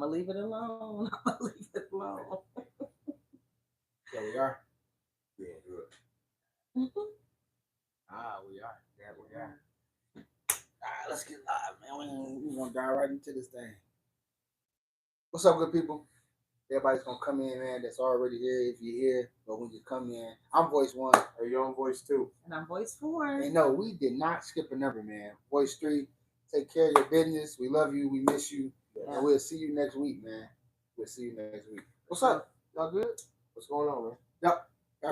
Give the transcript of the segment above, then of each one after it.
I'm gonna leave it alone. I'm gonna leave it alone. Yeah, we are. Yeah, good. Mm-hmm. We are. Yeah, we are. All right, let's get live, man. We're gonna dive right into this thing. What's up, good people? Everybody's gonna come in, man. That's already here. If you're here, but when you come in, I'm voice 1. Are you on voice 2? And I'm voice 4. And no, we did not skip a number, man. Voice 3. Take care of your business. We love you. We miss you. Yeah. And we'll see you next week, man. We'll see you next week. What's up? Y'all good? What's going on, man? Y'all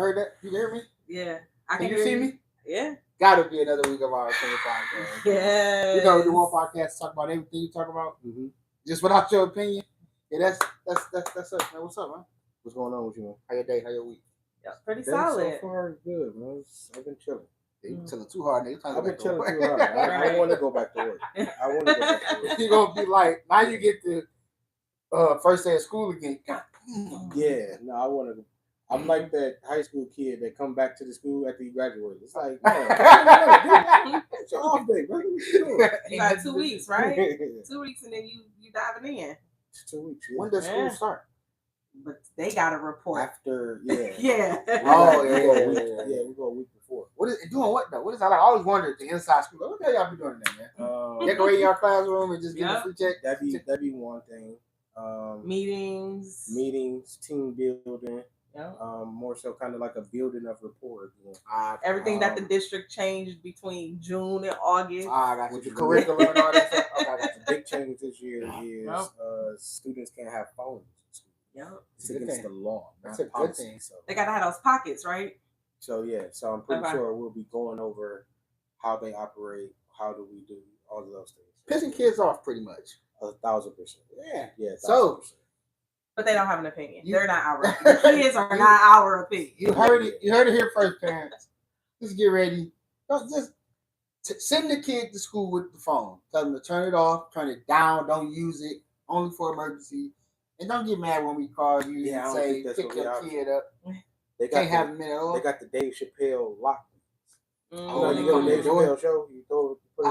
heard that? You hear me? Yeah. I Can you hear see you. me? Yeah. Gotta be another week of our opinion podcast. Yeah. You know, the one podcast talk about everything you talk about, just without your opinion. Yeah, that's us, man. What's up, man? What's going on with you, man? How your day? How your week? Yeah, pretty Day solid. So far, good, man. I've been chilling. You chilling too hard, nigga. I've been chilling too hard. I want to go back to work. I want to go back to work. You're gonna be like, now you get to first day of school again. God damn. Yeah, no, I want to. I'm like that high school kid that come back to the school after you graduate. It's like, man, it's your off day, bro. You got 2 weeks, right? 2 weeks, and then you diving in. It's 2 weeks. Yeah. When does school start? But they got a report. After, yeah. Yeah. Oh, We go a week before. What is doing what though? What is that? I always wondered the inside school. What the hell y'all be doing there, man? Decorating your classroom and just getting a free check. That'd be one thing. Meetings, team building. Yeah. More so kind of like a building of rapport again. Everything that the district changed between June and August. I got you. The curriculum and all that stuff. Okay, I got the big change this year is students can't have phones in school. Yeah. It's against the law. That's a good thing. So they gotta have those pockets, right? So yeah, so I'm pretty sure we'll be going over how they operate, how do we do all of those things. Pissing kids off pretty much. 1,000%. Yeah. Yeah. 1,000%. So but they don't have an opinion. They're not our opinion. The kids are not our opinion. You heard it. You heard it here first, parents. Just get ready. Don't just send the kid to school with the phone. Tell them to turn it off, turn it down. Don't use it. Only for emergency. And don't get mad when we call you and say pick your kid up. They can't have them in at all. They got the Dave Chappelle lock. Oh, you go to Dave Chappelle show. You throw it. Put it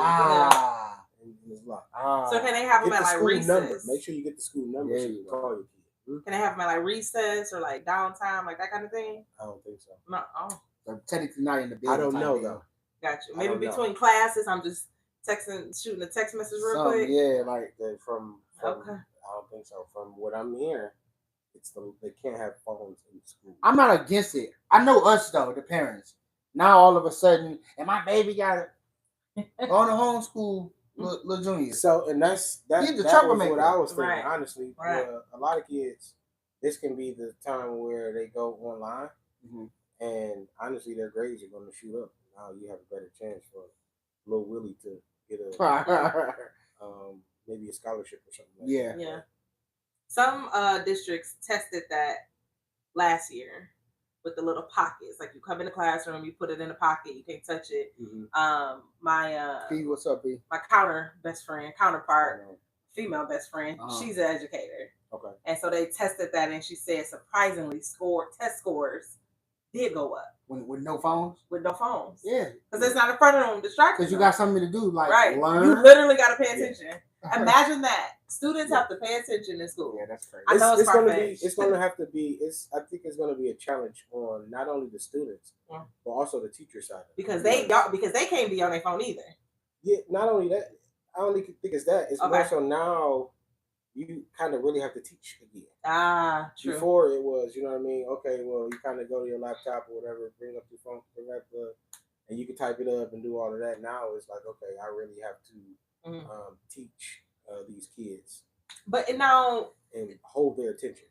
in it's locked. So can they have them at like recess? Number. Make sure you get the school number so you can call your kid. Can they have them at like recess or like downtime, like that kind of thing? I don't think so. No. Oh. So technically not in the building. I don't know though. Got you. Maybe between classes, I'm just shooting a text message real quick. Yeah, like from okay. I don't think so. From what I'm hearing, they can't have phones in school. I'm not against it. I know us though, the parents. Now all of a sudden, and my baby got it on the homeschool. Little junior. So, and that was what I was thinking, honestly. Right. A lot of kids, this can be the time where they go online, and honestly, their grades are going to shoot up. Now you have a better chance for Lil Willie to get a maybe a scholarship or something like that. Yeah. Some districts tested that last year with the little pockets. Like you come in the classroom, you put it in a pocket, you can't touch it. P, what's up, P? My counterpart, female best friend, she's an educator. Okay. And so they tested that, and she said surprisingly test scores did go up. With no phones? With no phones. Yeah. Because it's not in front of them distracting. Because you got something to do, like learn. You literally got to pay attention. Imagine that. Students have to pay attention in school. Yeah, that's crazy. I know it's going to have to be. I think it's going to be a challenge on not only the students, but also the teacher side. Because they can't be on their phone either. Yeah, not only that. I only think it's that. It's more so now. You kind of really have to teach again. True. Before it was, you know what I mean? Okay, well, you kind of go to your laptop or whatever, bring up your phone, and you can type it up and do all of that. Now it's like, okay, I really have to teach these kids. But now, and hold their attention.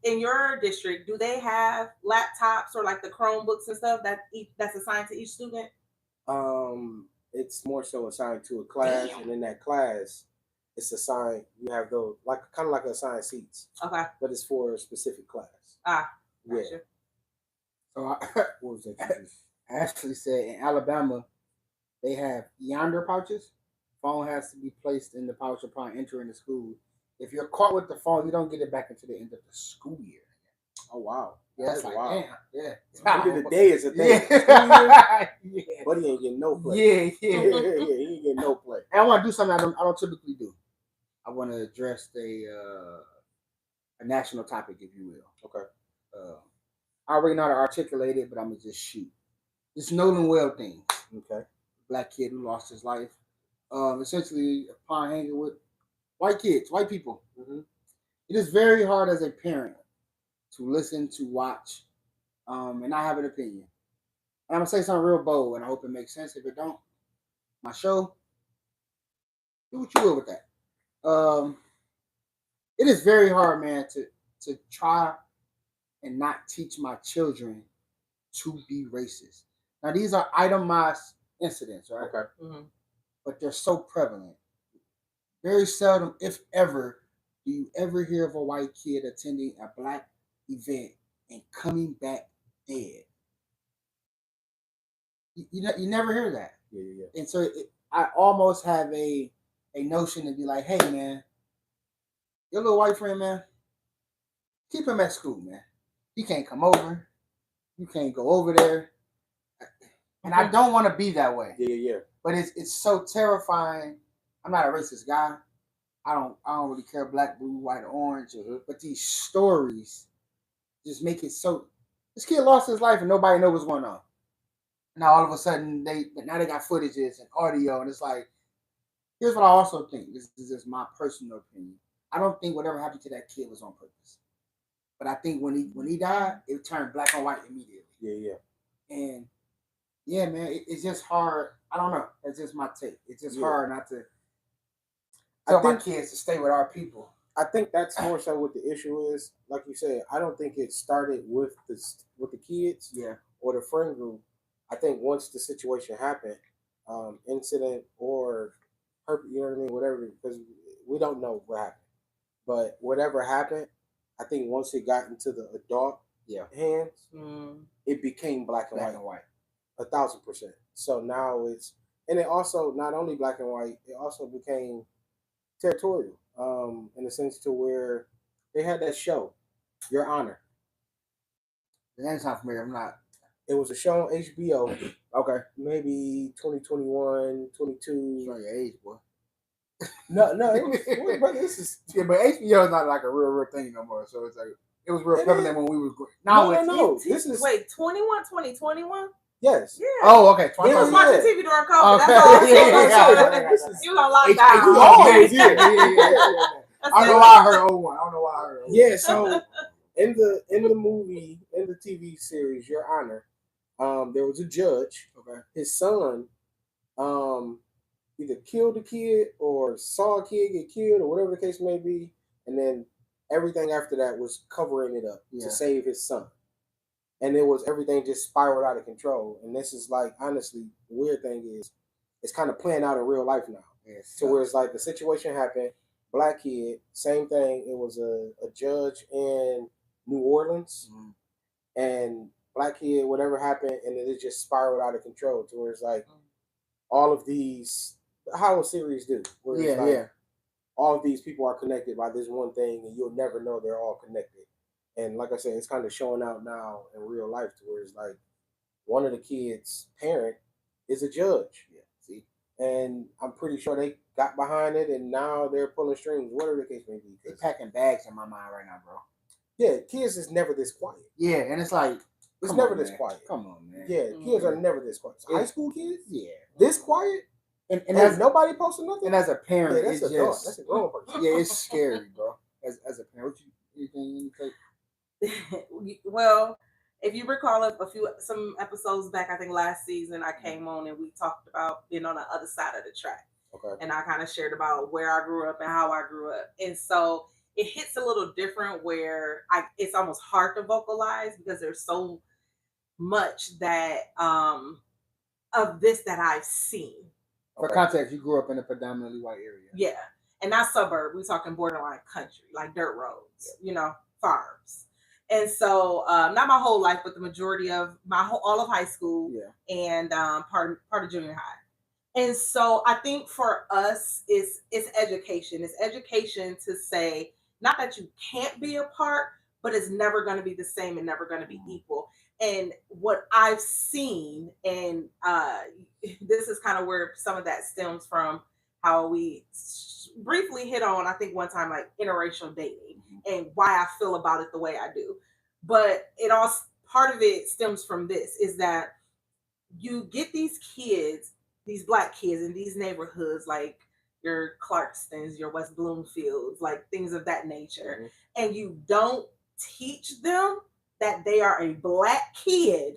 In your district, do they have laptops or like the Chromebooks and stuff that's assigned to each student? It's more so assigned to a class, and in that class, it's assigned. You have those kind of like assigned seats. Okay. But it's for a specific class. Gotcha. Yeah. So what was that? Ashley said in Alabama, they have yonder pouches. Phone has to be placed in the pouch upon entering the school. If you're caught with the phone, you don't get it back until the end of the school year. Oh wow. Yeah, that's like wow. Damn. Yeah. End of the day is a thing. Yeah. But he ain't getting no play. Yeah. He ain't getting no play. And I want to do something I don't typically do. I want to address a national topic, if you will. Okay. I already know how to articulate it, but I'm gonna just shoot. This Nolan Well thing. Okay. Black kid who lost his life. Essentially upon hanging with white kids, white people. Mm-hmm. It is very hard as a parent to listen, to watch, and not have an opinion. And I'm gonna say something real bold, and I hope it makes sense. If it don't, my show, do what you will with that. It is very hard, man, to try and not teach my children to be racist. Now, these are itemized incidents, right? Okay. Mm-hmm. But they're so prevalent. Very seldom, if ever, do you ever hear of a white kid attending a black event and coming back dead. You never hear that. Yeah. And so I almost have a notion to be like, hey, man, your little white friend, man, keep him at school, man. He can't come over. You can't go over there. And I don't want to be that way. Yeah. But it's so terrifying. I'm not a racist guy. I don't really care black, blue, white, or orange. Mm-hmm. But these stories just make it so. This kid lost his life and nobody knows what's going on. Now all of a sudden they got footages and audio, and it's like, here's what I also think. This is just my personal opinion. I don't think whatever happened to that kid was on purpose. But I think when he died, it turned black and white immediately. Yeah. And yeah, man, it's just hard. I don't know. That's just my take. It's just hard not to tell my kids to stay with our people. I think that's more so what the issue is. Like you said, I don't think it started with the kids, or the friend group. I think once the situation happened, incident or you know what I mean, whatever, because we don't know what happened, but whatever happened, I think once it got into the adult hands, it became black and white. 1,000%. So now and it also not only black and white, it also became territorial, in the sense to where they had that show, Your Honor. The name's not familiar. I'm not. It was a show on HBO. Okay. Maybe 2021, 22. Showing your age, boy. No, it was but this is but HBO is not like a real thing no more. So it's like it was real prevalent when we were growing. No. This is 2021. Yes. Yeah. Oh, okay. He was watching TV during COVID. Okay. That's all I'm saying. You gonna lock down. I don't know why I heard old one. Yeah, so in the movie, in the TV series, Your Honor, there was a judge. Okay. His son either killed a kid or saw a kid get killed or whatever the case may be, and then everything after that was covering it up to save his son. And it was everything just spiraled out of control. And this is like, honestly, the weird thing is it's kind of playing out in real life now. Yes. To where it's like the situation happened, black kid, same thing. It was a judge in New Orleans, and black kid, whatever happened, and it just spiraled out of control to where it's like all of these, how a series do, where it's like all of these people are connected by this one thing, and you'll never know they're all connected. And like I said, it's kind of showing out now in real life to where it's like one of the kids' parent is a judge. Yeah, see? And I'm pretty sure they got behind it, and now they're pulling strings, whatever the case may be. They're packing bags in my mind right now, bro. Yeah, kids is never this quiet. Yeah, and it's like, it's never this quiet. Come on, man. Yeah, kids are never this quiet. So high school kids? Yeah. This quiet? And as nobody posting nothing? And as a parent, that's it's that's a grown person. Yeah, it's scary, bro. As a parent, anything you take? Well, if you recall some episodes back, I think last season I came on and we talked about being on the other side of the track. Okay. And I kind of shared about where I grew up and how I grew up. And so it hits a little different where it's almost hard to vocalize because there's so much that of this that I've seen. For context, you grew up in a predominantly white area. Yeah. And not suburb. We're talking borderline country, like dirt roads, farms. And so, not my whole life, but the majority of all of high school and part of junior high. And so, I think for us, it's education. It's education to say, not that you can't be a part, but it's never going to be the same and never going to be equal. And what I've seen, and this is kind of where some of that stems from, how we briefly hit on, I think one time, like interracial dating and why I feel about it the way I do. But it all, part of it stems from this, is that you get these kids, these black kids in these neighborhoods, like your Clarkstons, your West Bloomfields, like things of that nature, and you don't teach them that they are a black kid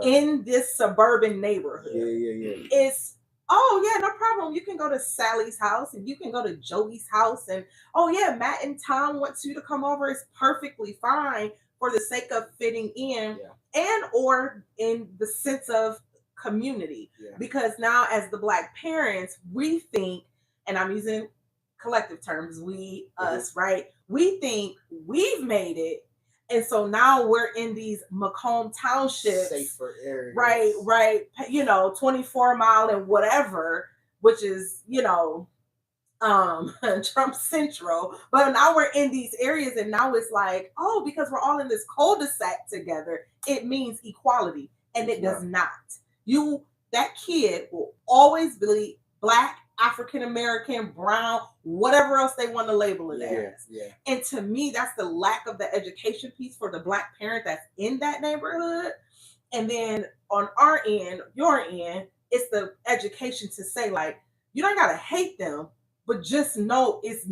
in this suburban neighborhood. It's, oh yeah, no problem. You can go to Sally's house and you can go to Joey's house, and oh yeah, Matt and Tom wants you to come over. It's perfectly fine for the sake of fitting in and or in the sense of community. Because now as the black parents, we think, and I'm using collective terms, we, us, right? We think we've made it. And so now we're in these Macomb townships, safer areas, right, 24 mile and whatever, which is, Trump Central. But now we're in these areas, and now it's like, oh, because we're all in this cul-de-sac together, it means equality. And it does not. That kid will always be black, African American, brown, whatever else they want to label it as. And to me, that's the lack of the education piece for the black parent that's in that neighborhood. And then on our end, your end, it's the education to say, like, you don't gotta hate them, but just know it's,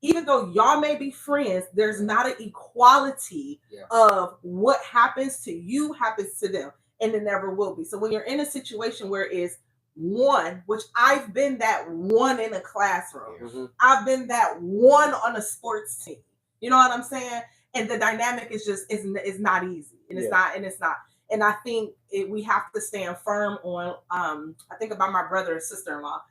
even though y'all may be friends, there's not an equality of what happens to you happens to them, and it never will be. So when you're in a situation where it's one, which I've been that one in a classroom, I've been that one on a sports team. You know what I'm saying? And the dynamic is just is not easy, and it's not. And I think we have to stand firm on. I think about my brother and sister-in-law.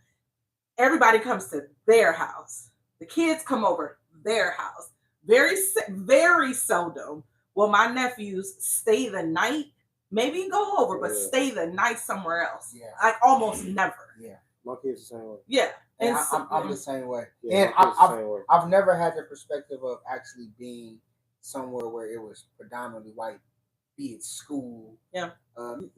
Everybody comes to their house. The kids come over their house. Very, very seldom will my nephews stay the night. Maybe go over, but stay the night somewhere else. Like almost never. My kids the same way. And I'm the same way. And I've never had the perspective of actually being somewhere where it was predominantly white, be it school,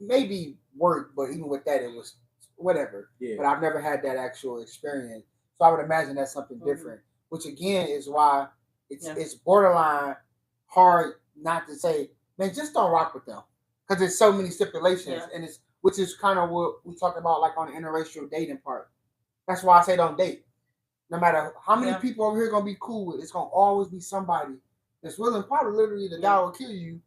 maybe work, but even with that, it was whatever. But I've never had that actual experience, so I would imagine that's something different. Which again is why it's borderline hard not to say, man, just don't rock with them, because there's so many stipulations, and which is kind of what we talk about, like on the interracial dating part. That's why I say don't date. No matter how many people over here are gonna be cool with, it's gonna always be somebody that's willing, probably literally the guy will kill you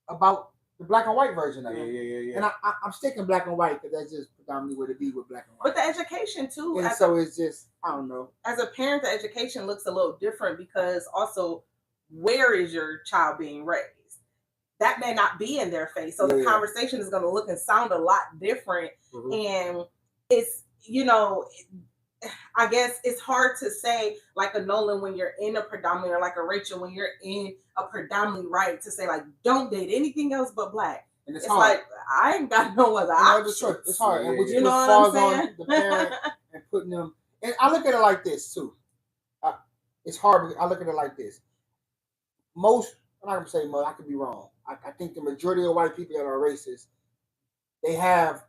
about the black and white version of it. And I'm sticking black and white because that's just predominantly what it be with black and white. But the education too. And so it's just, I don't know. As a parent, the education looks a little different because also, where is your child being raised? That may not be in their face. So the conversation is going to look and sound a lot different. And it's, I guess it's hard to say, like a Nolan, when you're in a predominantly, or like a Rachel, when you're in a predominantly right, to say, like, don't date anything else but black. And it's hard. Like, I ain't got no other options. It's hard. And you know what I'm saying? On the parent and putting them, and I look at it like this too. It's hard. I look at it like this. I'm not going to say most, I could be wrong. I think the majority of white people that are racist, they have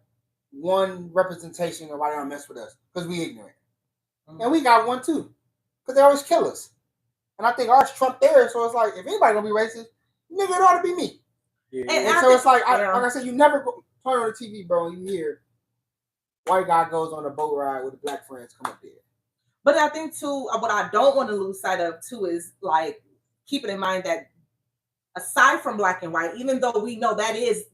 one representation of why they don't mess with us, because we ignorant. And we got one too, because they always kill us. And I think ours trump theirs, so it's like, if anybody gonna be racist, nigga, it ought to be me. And so it's like, like I said, you never turn on the TV, bro, and you hear white guy goes on a boat ride with the black friends come up there. But I think too, what I don't want to lose sight of too is, like, keeping in mind that aside from black and white, even though we know that is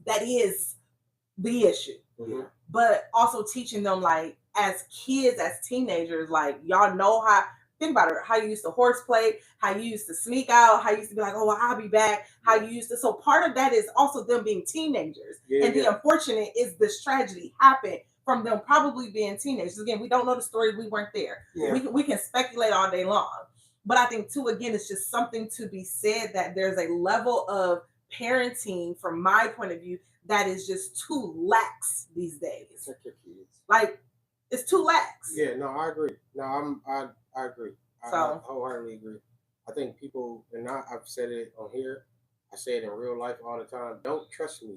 the issue, but also teaching them, like, as kids, as teenagers, like, y'all know how, think about it, how you used to horseplay, how you used to sneak out, how you used to be like, oh, well, I'll be back, how you used to, so part of that is also them being teenagers. And the unfortunate is this tragedy happened from them probably being teenagers. Again, we don't know the story, we weren't there. We can speculate all day long. But I think too, again, it's just something to be said that there's a level of parenting, from my point of view, that is just too lax these days. Like, it's too lax. Yeah, no, I agree. No, I agree. I wholeheartedly agree. I think people, and I've said it on here, I say it in real life all the time, don't trust me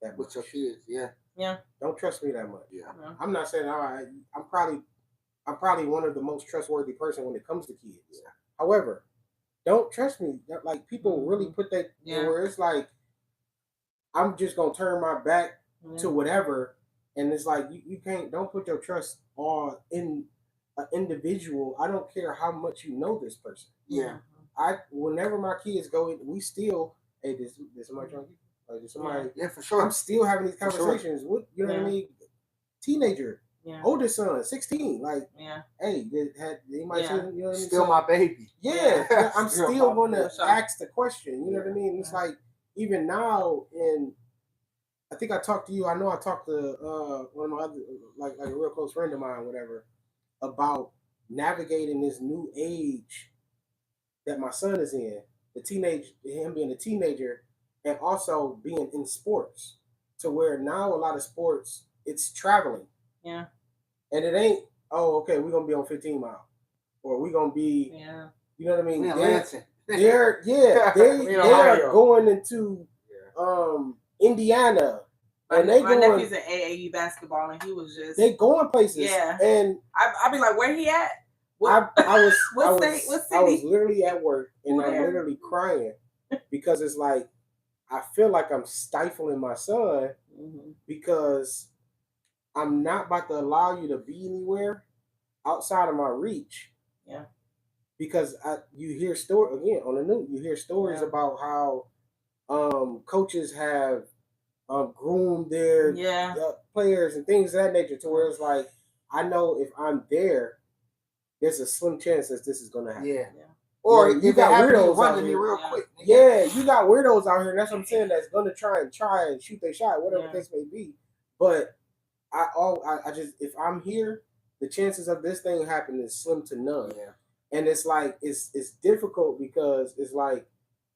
that much. With your kids, Yeah. Don't trust me that much. Yeah. I'm not saying I I'm probably one of the most trustworthy person when it comes to kids. Yeah. However, don't trust me. Like people really put that where it's like I'm just gonna turn my back to whatever, and it's like you can't. Don't put your trust on in an individual. I don't care how much you know this person. Yeah. Whenever my kids go in, we still this somebody trying to somebody. Yeah, for sure. I'm still having these conversations with what I mean. Teenager. Yeah. Oldest son, 16. Like, hey, they might say, you know what I mean? Still my baby. Yeah, I'm still going to ask the question. You know what I mean? It's like even now, and I think I talked to you. I know I talked to one of my other, like a real close friend of mine, whatever, about navigating this new age that my son is in, him being a teenager, and also being in sports, to where now a lot of sports it's traveling. Yeah. And it ain't, okay, we're gonna be on 15 Mile. Or we're gonna be you know what I mean? They are going into Indiana. My nephew's in AAU basketball and he was just they going places. Yeah. And I'd be like, where he at? I was city? literally at work and I'm literally crying because it's like I feel like I'm stifling my son because I'm not about to allow you to be anywhere outside of my reach. Yeah. Because you hear stories again on the news. You hear stories about how coaches have groomed their players and things of that nature. To where it's like, I know if I'm there's a slim chance that this is going to happen. Yeah. Or you got weirdos running me real quick. Yeah, you got weirdos out here. And that's what I'm saying. That's going to try and shoot their shot, whatever the case may be. But I just if I'm here, the chances of this thing happening is slim to none. Yeah. And it's like it's difficult because it's like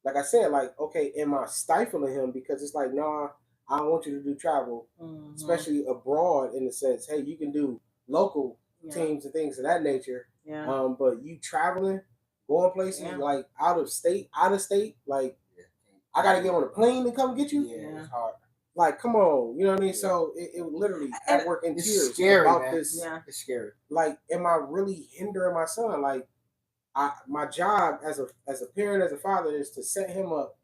I said, like, okay, am I stifling him? Because it's like, nah, I don't want you to do travel, especially abroad in the sense, hey, you can do local teams and things of that nature. Yeah. But you traveling, going places like out of state, like I gotta get on a plane and come get you. Yeah, it's hard. Like, come on, you know what I mean? So it literally I work in tears scary, about man. this. Yeah. It's scary. Like, am I really hindering my son? Like, my job as a parent, as a father, is to set him up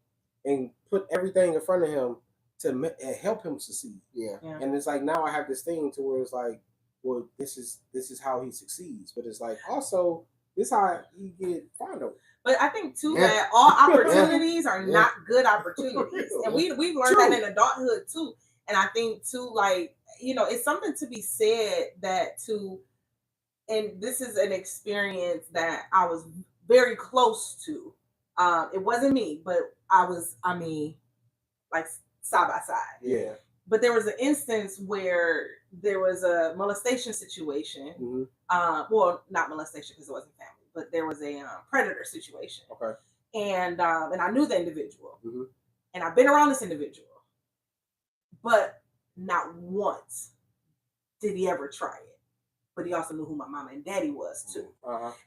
and put everything in front of him to help him succeed. Yeah. And it's like now I have this thing to where it's like, well, this is how he succeeds, but it's like also this is how he get found out. But I think too that all opportunities are not good opportunities, and we've learned that in adulthood too. And I think too, like, you know, it's something to be said and this is an experience that I was very close to. It wasn't me, but like side by side. Yeah. But there was an instance where there was a molestation situation. Well, not molestation because it wasn't family. But there was a predator situation. Okay. And I knew the individual. And I've been around this individual. But not once did he ever try it. But he also knew who my mama and daddy was too.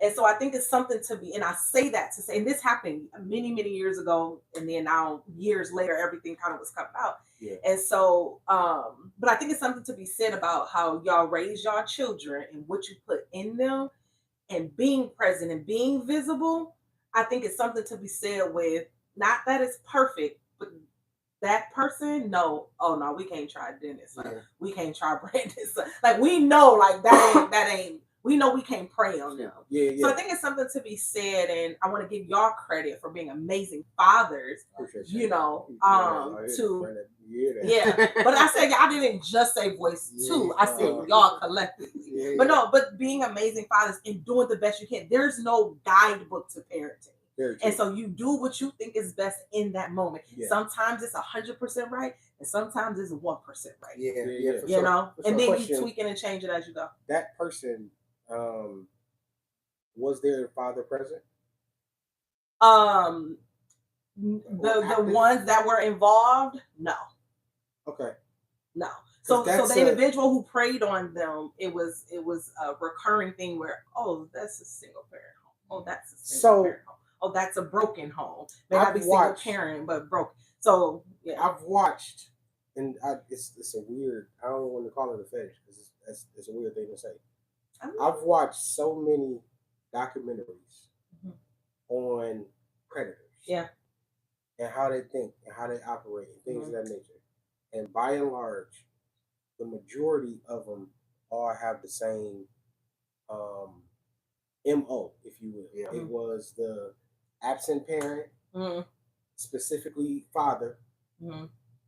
And so I think it's something to be, and I say that to say, and this happened many, many years ago. And then now years later, everything kind of was coming out. Yeah. And so, but I think it's something to be said about how y'all raise y'all children and what you put in them. And being present and being visible, I think it's something to be said with, not that it's perfect, but that person, we can't try Dennis. Like, we can't try Brandon. Like, we know, like, that ain't, we know we can't pray on them. Yeah. So I think it's something to be said, and I want to give y'all credit for being amazing fathers, you know, but I said y'all didn't just say voice too. I said y'all collectively. But being amazing fathers and doing the best you can. There's no guidebook to parenting. And so you do what you think is best in that moment. Sometimes it's 100% right, and sometimes it's 1% right. You know, and then you tweak it and change it as you go. That person, was their father present? The ones that were involved, no. Okay. No. So the individual who preyed on them, it was a recurring thing where, that's a single parent home. That's a single parent home. Oh, that's a broken home. May not be single parent, but broken. So I've watched, and it's a weird. I don't want to call it a fetish because it's a weird thing to say. I've watched so many documentaries on predators. Yeah. And how they think and how they operate and things of that nature. And by and large, the majority of them all have the same MO, if you will. Yeah. It was the absent parent, specifically father,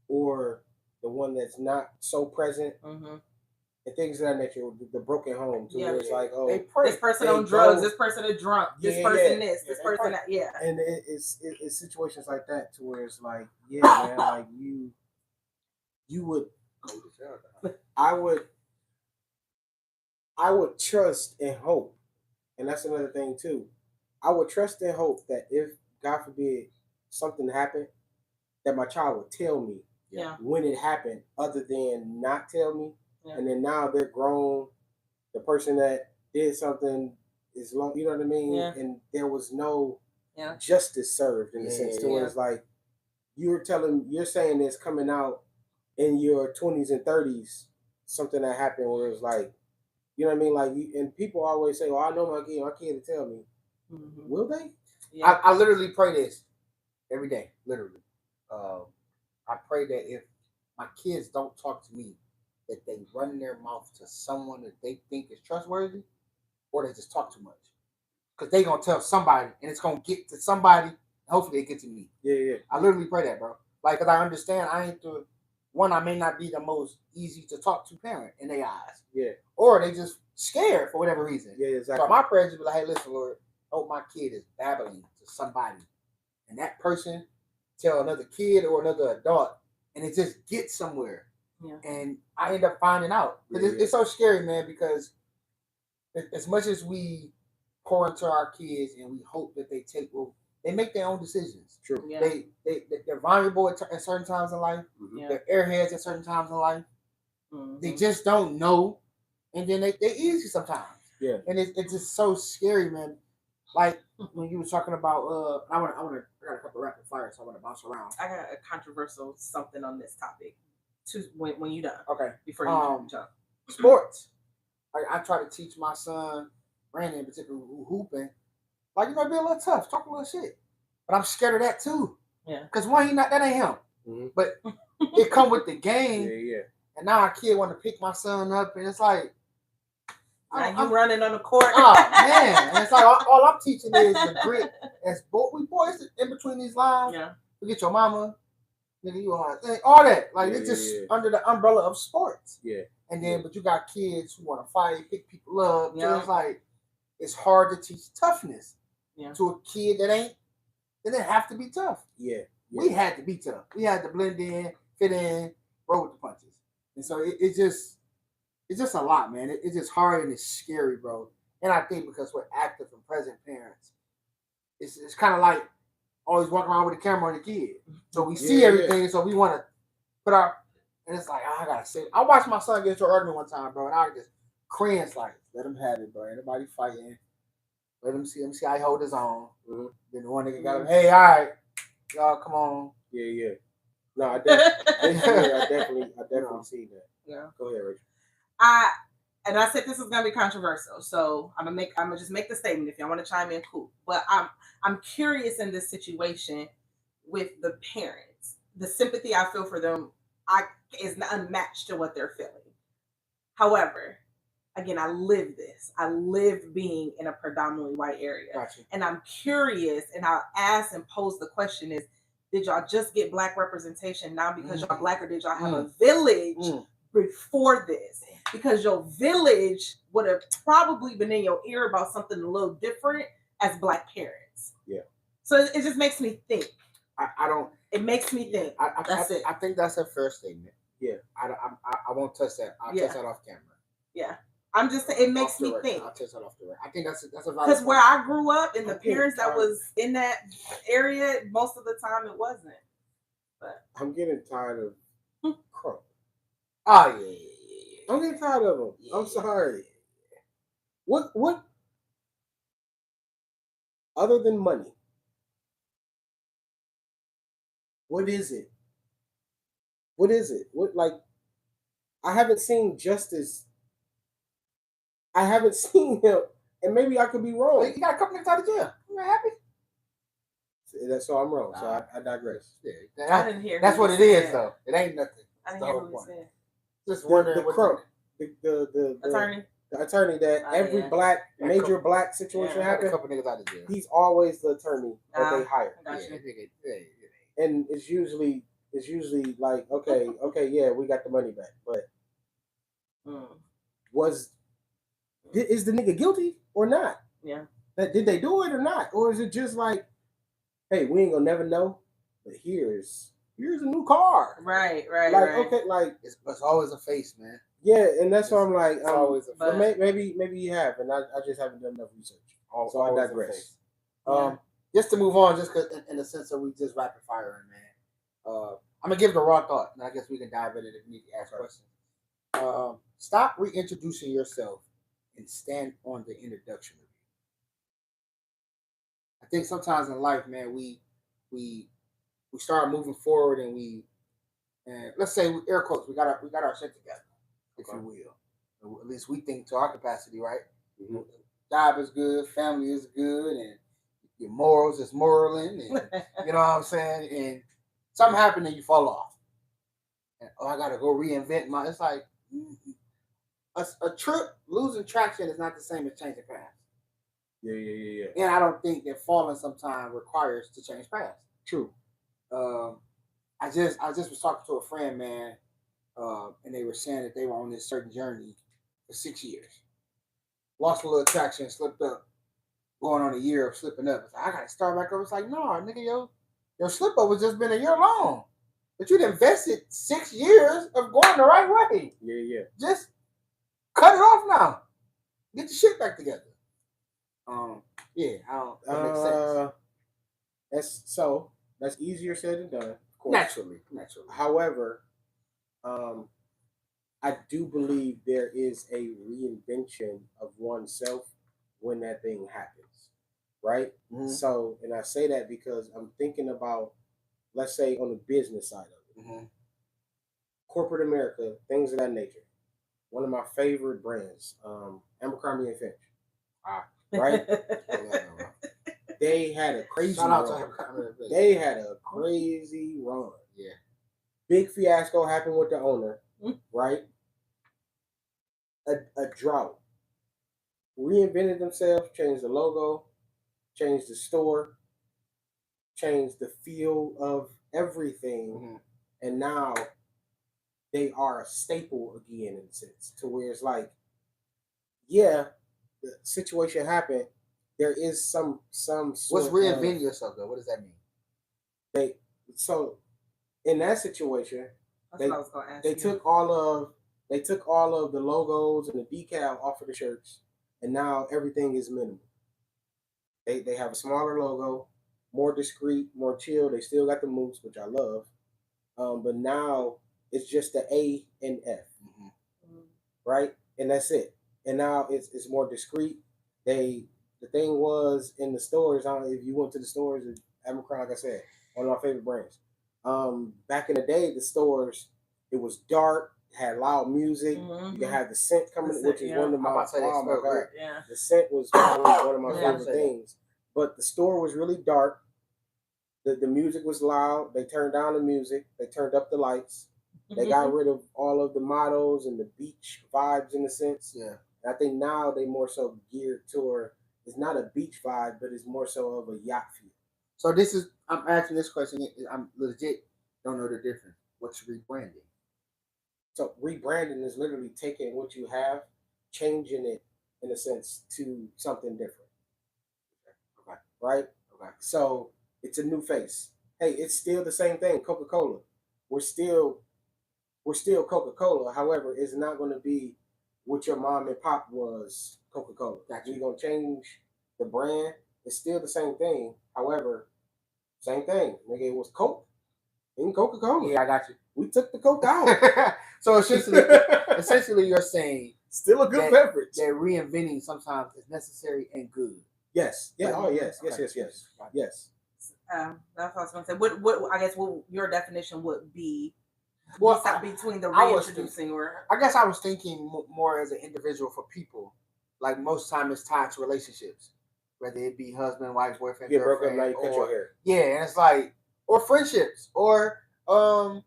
or the one that's not so present, and things of that nature. The broken home, too, where it's like, oh, this person on drugs, this person a drunk, this person this person that, And it's situations like that to where it's like, yeah, man, like you would, I would trust and hope, and that's another thing too. I would trust and hope that if, God forbid, something happened, that my child would tell me when it happened, other than not tell me. Yeah. And then now they're grown. The person that did something is long, you know what I mean? Yeah. And there was no justice served in a sense. To where it's like you're saying this coming out in your 20s and 30s, something that happened where it's like, you know what I mean? Like, and people always say, "Well, I know my kid will tell me." Will they? Yeah. I literally pray this every day. Literally, I pray that if my kids don't talk to me, that they run their mouth to someone that they think is trustworthy, or they just talk too much. Because they gonna tell somebody, and it's gonna get to somebody. And hopefully, they get to me. Yeah. I literally pray that, bro. Like, because I understand I ain't the one. I may not be the most easy to talk to parent in their eyes. Yeah. Or they just scared for whatever reason. Yeah, exactly. So my prayer is be like, hey, listen, Lord, hope my kid is babbling to somebody, and that person tell another kid or another adult, and it just gets somewhere. Yeah. And I end up finding out. It's so scary, man, because as much as we pour into our kids and we hope that they make their own decisions. True. Yeah. They're vulnerable at certain times in life. Yeah. They're airheads at certain times in life. They just don't know, and then they're easy sometimes. Yeah. And it's just so scary, man. Like when you were talking about, I got a couple of rapid fires, so I want to bounce around. I got a controversial something on this topic. When you done. Okay. Before you jump. Sports. I try to teach my son, Brandon in particular, hooping. Like, you know, be a little tough, talk a little shit. But I'm scared of that too. Yeah. Because one, that ain't him. Mm-hmm. But it come with the game. Yeah. And now our kid want to pick my son up, and it's like, I'm running on the court. Oh man! And it's like all I'm teaching is the grit. As we boys in between these lines. Yeah. Forget your mama, nigga. You all that. Like it's just under the umbrella of sports. Yeah. And then, but you got kids who want to fight, pick people up. Yeah. So it's like it's hard to teach toughness to a kid that didn't have to be tough. Yeah. We had to be tough. We had to blend in, fit in, roll with the punches. And so it's just a lot, man. It's just hard and it's scary, bro. And I think because we're active and present parents, it's kind of like always walking around with a camera on the kid. So we see everything, so we want to put our, and it's like, I gotta say, I watched my son get into an argument one time, bro, and I just cringe like, let him have it, bro. Ain't nobody fighting. Let him see how he hold his own. Mm-hmm. Then the one nigga got him, hey, all right, y'all, come on. Yeah. No, I definitely see that. Yeah. Go ahead, Rachel. I said this is gonna be controversial, so I'm gonna just make the statement. If y'all want to chime in, cool. But I'm curious in this situation with the parents. The sympathy I feel for them is unmatched to what they're feeling. However, again, I live this. I live being in a predominantly white area, gotcha. And I'm curious, and I'll ask and pose the question: is did y'all just get Black representation now because y'all Black, or did y'all have a village before this? Because your village would have probably been in your ear about something a little different as Black parents. Yeah. So it just makes me think. I don't. It makes me think. That's it. I think that's a fair statement. Yeah. I won't touch that. I'll touch that off camera. Yeah. I'm just saying, it makes me think. I'll touch that off the record. I think that's a because where I grew up and the parents that was in that area, most of the time it wasn't. But I'm getting tired of Crump. Oh yeah. I'm getting tired of them. Yeah. I'm sorry. What other than money? What is it? What, like, I haven't seen justice I haven't seen him, and maybe I could be wrong. You got a couple niggas out of jail. You happy? So I'm wrong. So I digress. I didn't hear. That's what it is, though. It ain't nothing. I didn't hear what he said. Just wondering the attorney. The attorney that every major black situation happens. A couple niggas out of jail. He's always the attorney that they hire. And it's usually like, okay, yeah, we got the money back. But is the nigga guilty or not? Yeah. Did they do it or not? Or is it just like, hey, we ain't gonna never know, but here's a new car. Right. Okay, like it's always a face, man. Yeah, and that's why I'm like, always a face. Maybe you have, and I just haven't done enough research. So I digress. Just to move on, just cause in the sense that we just rapid firing, man. I'm gonna give it a raw thought, and I guess we can dive into it if we need to ask questions. Stop reintroducing yourself and stand on the introduction. I think sometimes in life, man, we start moving forward, and let's say air quotes, we got our shit together, if you will. At least we think to our capacity, right? Mm-hmm. Job is good, family is good, and your morals is moraling, and you know what I'm saying? And something happened and you fall off. And I gotta go reinvent my. It's like a trip losing traction is not the same as changing paths. Yeah. And I don't think that falling sometimes requires to change paths. True. I just was talking to a friend, man, and they were saying that they were on this certain journey for 6 years. Lost a little traction, slipped up, going on a year of slipping up. It's like, I gotta start back over. It's like, no, nigga, your slip up has just been a year long. But you'd invested 6 years of going the right way. Yeah. Just cut it off now. Get your shit back together. That makes sense. That's easier said than done, of course. Naturally. However, I do believe there is a reinvention of oneself when that thing happens, right? Mm-hmm. So, and I say that because I'm thinking about, let's say, on the business side of it, mm-hmm. Corporate America, things of that nature. One of my favorite brands, Abercrombie and Fitch. Right? They had a crazy run. They had a crazy run. Yeah. Big fiasco happened with the owner, right? A drought. Reinvented themselves, changed the logo, changed the store, changed the feel of everything, mm-hmm. and now they are a staple again in a sense, to where it's like, yeah, the situation happened. There is some. What's reinventing yourself though? What does that mean? So in that situation, they took all of the logos and the decal off of the shirts, and now everything is minimal. They have a smaller logo, more discreet, more chill. They still got the moves, which I love, but now it's just the A and F, mm-hmm. right? And that's it. And now it's more discreet. The thing was in the stores. I don't know if you went to the stores. Abercrombie, like I said, one of my favorite brands. Back in the day, the stores, it was dark, had loud music. Mm-hmm. You had the scent coming, which is one of my. Yeah. The scent was one of my favorite things. But the store was really dark. The music was loud. They turned down the music. They turned up the lights. They got rid of all of the mottos and the beach vibes in a sense. Yeah. And I think now they more so geared toward, it's not a beach vibe, but it's more so of a yacht feel. So I'm asking this question. I'm legit don't know the difference. What's rebranding? So rebranding is literally taking what you have, changing it in a sense to something different. Okay. Right? Okay. So it's a new face. Hey, it's still the same thing. Coca-Cola. We're still Coca-Cola. However, it's not going to be what your mom and pop was Coca-Cola. We're going to change the brand. It's still the same thing. However, same thing. Nigga, it was Coke in Coca-Cola. Yeah, I got you. We took the Coke out. So essentially you're saying still a good beverage. That reinventing sometimes is necessary and good. Yes. Yeah. Oh, yes. Okay. Yes. That's what I was going to say. What I guess what your definition would be. Between the reintroducing or I guess I was thinking more as an individual for people. like most time it's tied to relationships, whether it be husband, wife, boyfriend, you get broke up, girlfriend, now you cut your hair. Yeah, and it's like, or friendships, or a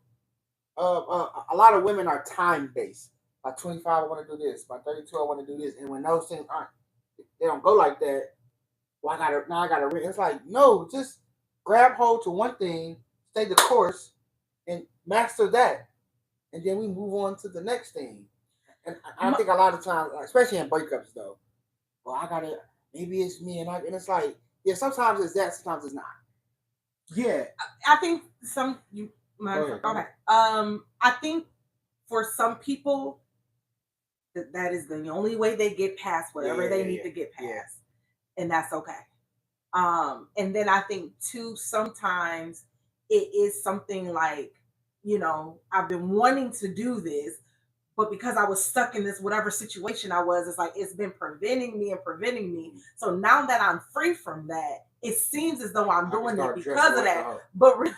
lot of women are time based. By 25, I want to do this. By 32, I want to do this. And when those things aren't, they don't go like that. Well, I gotta. It's like, no, just grab hold to one thing, stay the course, and master that, and then we move on to the next thing. And I think a lot of times, especially in breakups, though, well, I gotta. Maybe it's me, and it's like, yeah, sometimes it's that, sometimes it's not. Yeah, I think okay. I think for some people that is the only way they get past whatever they need to get past, and that's okay. And then I think too, sometimes it is something like, I've been wanting to do this, but because I was stuck in this whatever situation I was, it's like it's been preventing me. So now that I'm free from that, it seems as though I'm doing it because of that. But really,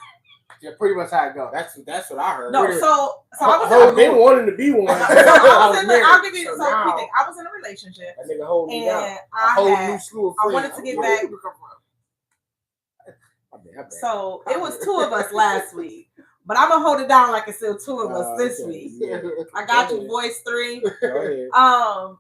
yeah, pretty much how it goes. That's what I heard. No, so I've been wanting to be one. I'll give you so I was in a relationship. That nigga holding me down. I wanted to get back. So it was 2 of us last week, but I'm gonna hold it down like it's still 2 of us this week. Yeah. I got you, voice 3.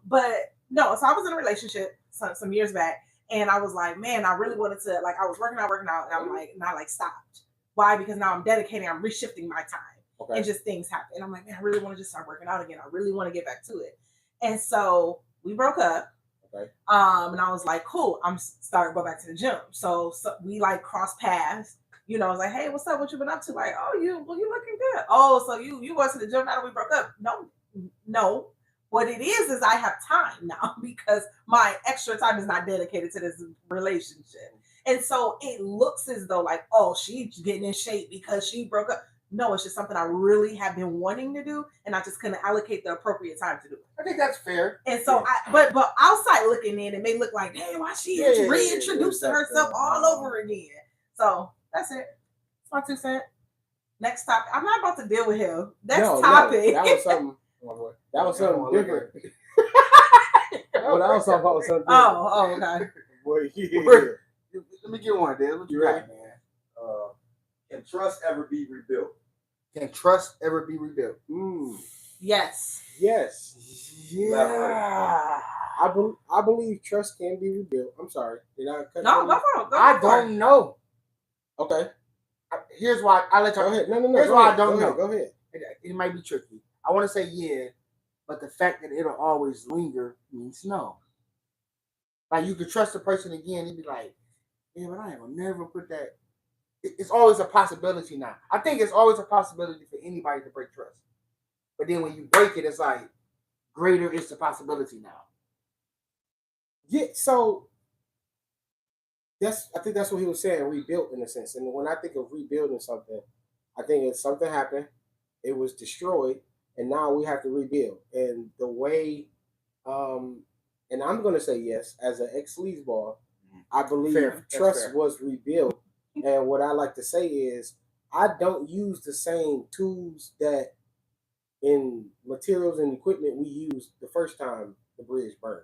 But no, so I was in a relationship some years back, and I was like, man, I really wanted to, like, I was working out, and I'm like, and I like stopped. Why? Because now I'm dedicating, I'm reshifting my time, and just things happen. And I'm like, man, I really want to just start working out again. I really want to get back to it. And so we broke up. And I was like, cool, I'm starting to go back to the gym. So we like crossed paths. I was like, hey, what's up? What you been up to? Like, oh, you looking good. Oh, so you went to the gym now that we broke up? No. What it is I have time now because my extra time is not dedicated to this relationship. And so it looks as though like, oh, she's getting in shape because she broke up. No, it's just something I really have been wanting to do, and I just couldn't allocate the appropriate time to do it. I think that's fair. And so, but outside looking in, it may look like, hey, why she reintroducing herself all over again? So that's it. It's my 2 cents. Next topic. I'm not about to deal with him. Next topic. That was something. That was something different. That was something different. Oh, okay. Boy, yeah. Let me get one, Dan. What you got, man? Can trust ever be rebuilt? Can trust ever be rebuilt? Yes. Yeah. I believe trust can be rebuilt. I'm sorry. Did I cut No, go for it. I don't know. Okay. Here's why. I'll let you go ahead. No. Here's why I don't know. Go ahead. It might be tricky. I want to say yeah, but the fact that it'll always linger means no. Like you could trust a person again, you'd be like, yeah, but I ain't gonna never put that. It's always a possibility now. I think it's always a possibility for anybody to break trust. But then when you break it, it's like greater is the possibility now. Yeah, so I think that's what he was saying, rebuilt in a sense. And when I think of rebuilding something, I think if something happened, it was destroyed, and now we have to rebuild. And the way, and I'm going to say yes, as an ex-sleazeball, I believe trust was rebuilt. And what I like to say is I don't use the same tools that in materials and equipment we used the first time the bridge burned.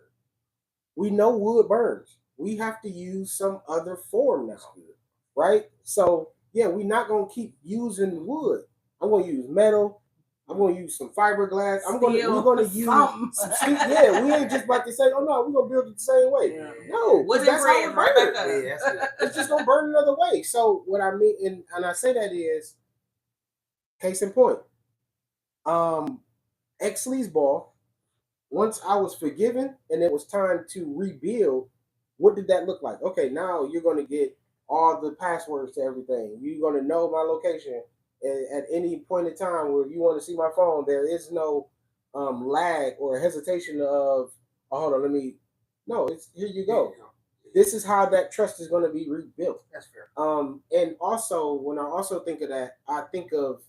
We know wood burns. We have to use some other form now, right? So, yeah, we're not going to keep using wood. I'm going to use metal. I'm going to use some fiberglass. We're going to use some steel. Yeah, we ain't just about to say, oh, no, we're going to build it the same way. Yeah. No, that's how it burns. It's just going to burn another way. So what I mean, and I say that is, case in point, ex-sleazeball, once I was forgiven and it was time to rebuild, what did that look like? Okay, now you're going to get all the passwords to everything. You're going to know my location. At any point in time where you want to see my phone, there is no lag or hesitation of, oh, hold on, no, it's here you go. This is how that trust is going to be rebuilt. That's fair. And also, when I also think of that, I think of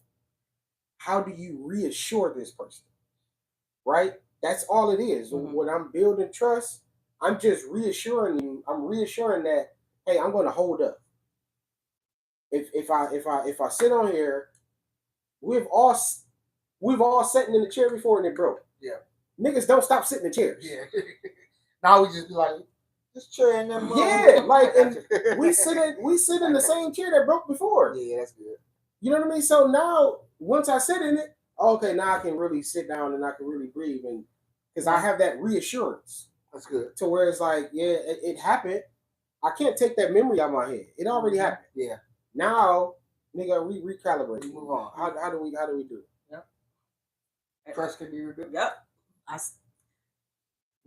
how do you reassure this person, right? That's all it is. Mm-hmm. When I'm building trust, I'm just reassuring you. I'm reassuring that, hey, I'm going to hold up. If I sit on here, we've all sat in the chair before and it broke. Yeah. Niggas don't stop sitting in chairs. Yeah. Now we just be like, just chair in them. Yeah, like and we sit in the same chair that broke before. Yeah, that's good. You know what I mean? So now once I sit in it, okay, now I can really sit down and I can really breathe, and because I have that reassurance. That's good. To where it's like, yeah, it happened. I can't take that memory out of my head. It already happened. Yeah. Now, nigga, recalibrate. We move on. How do we do it? Yep. Trust can be rebuilt. Yep.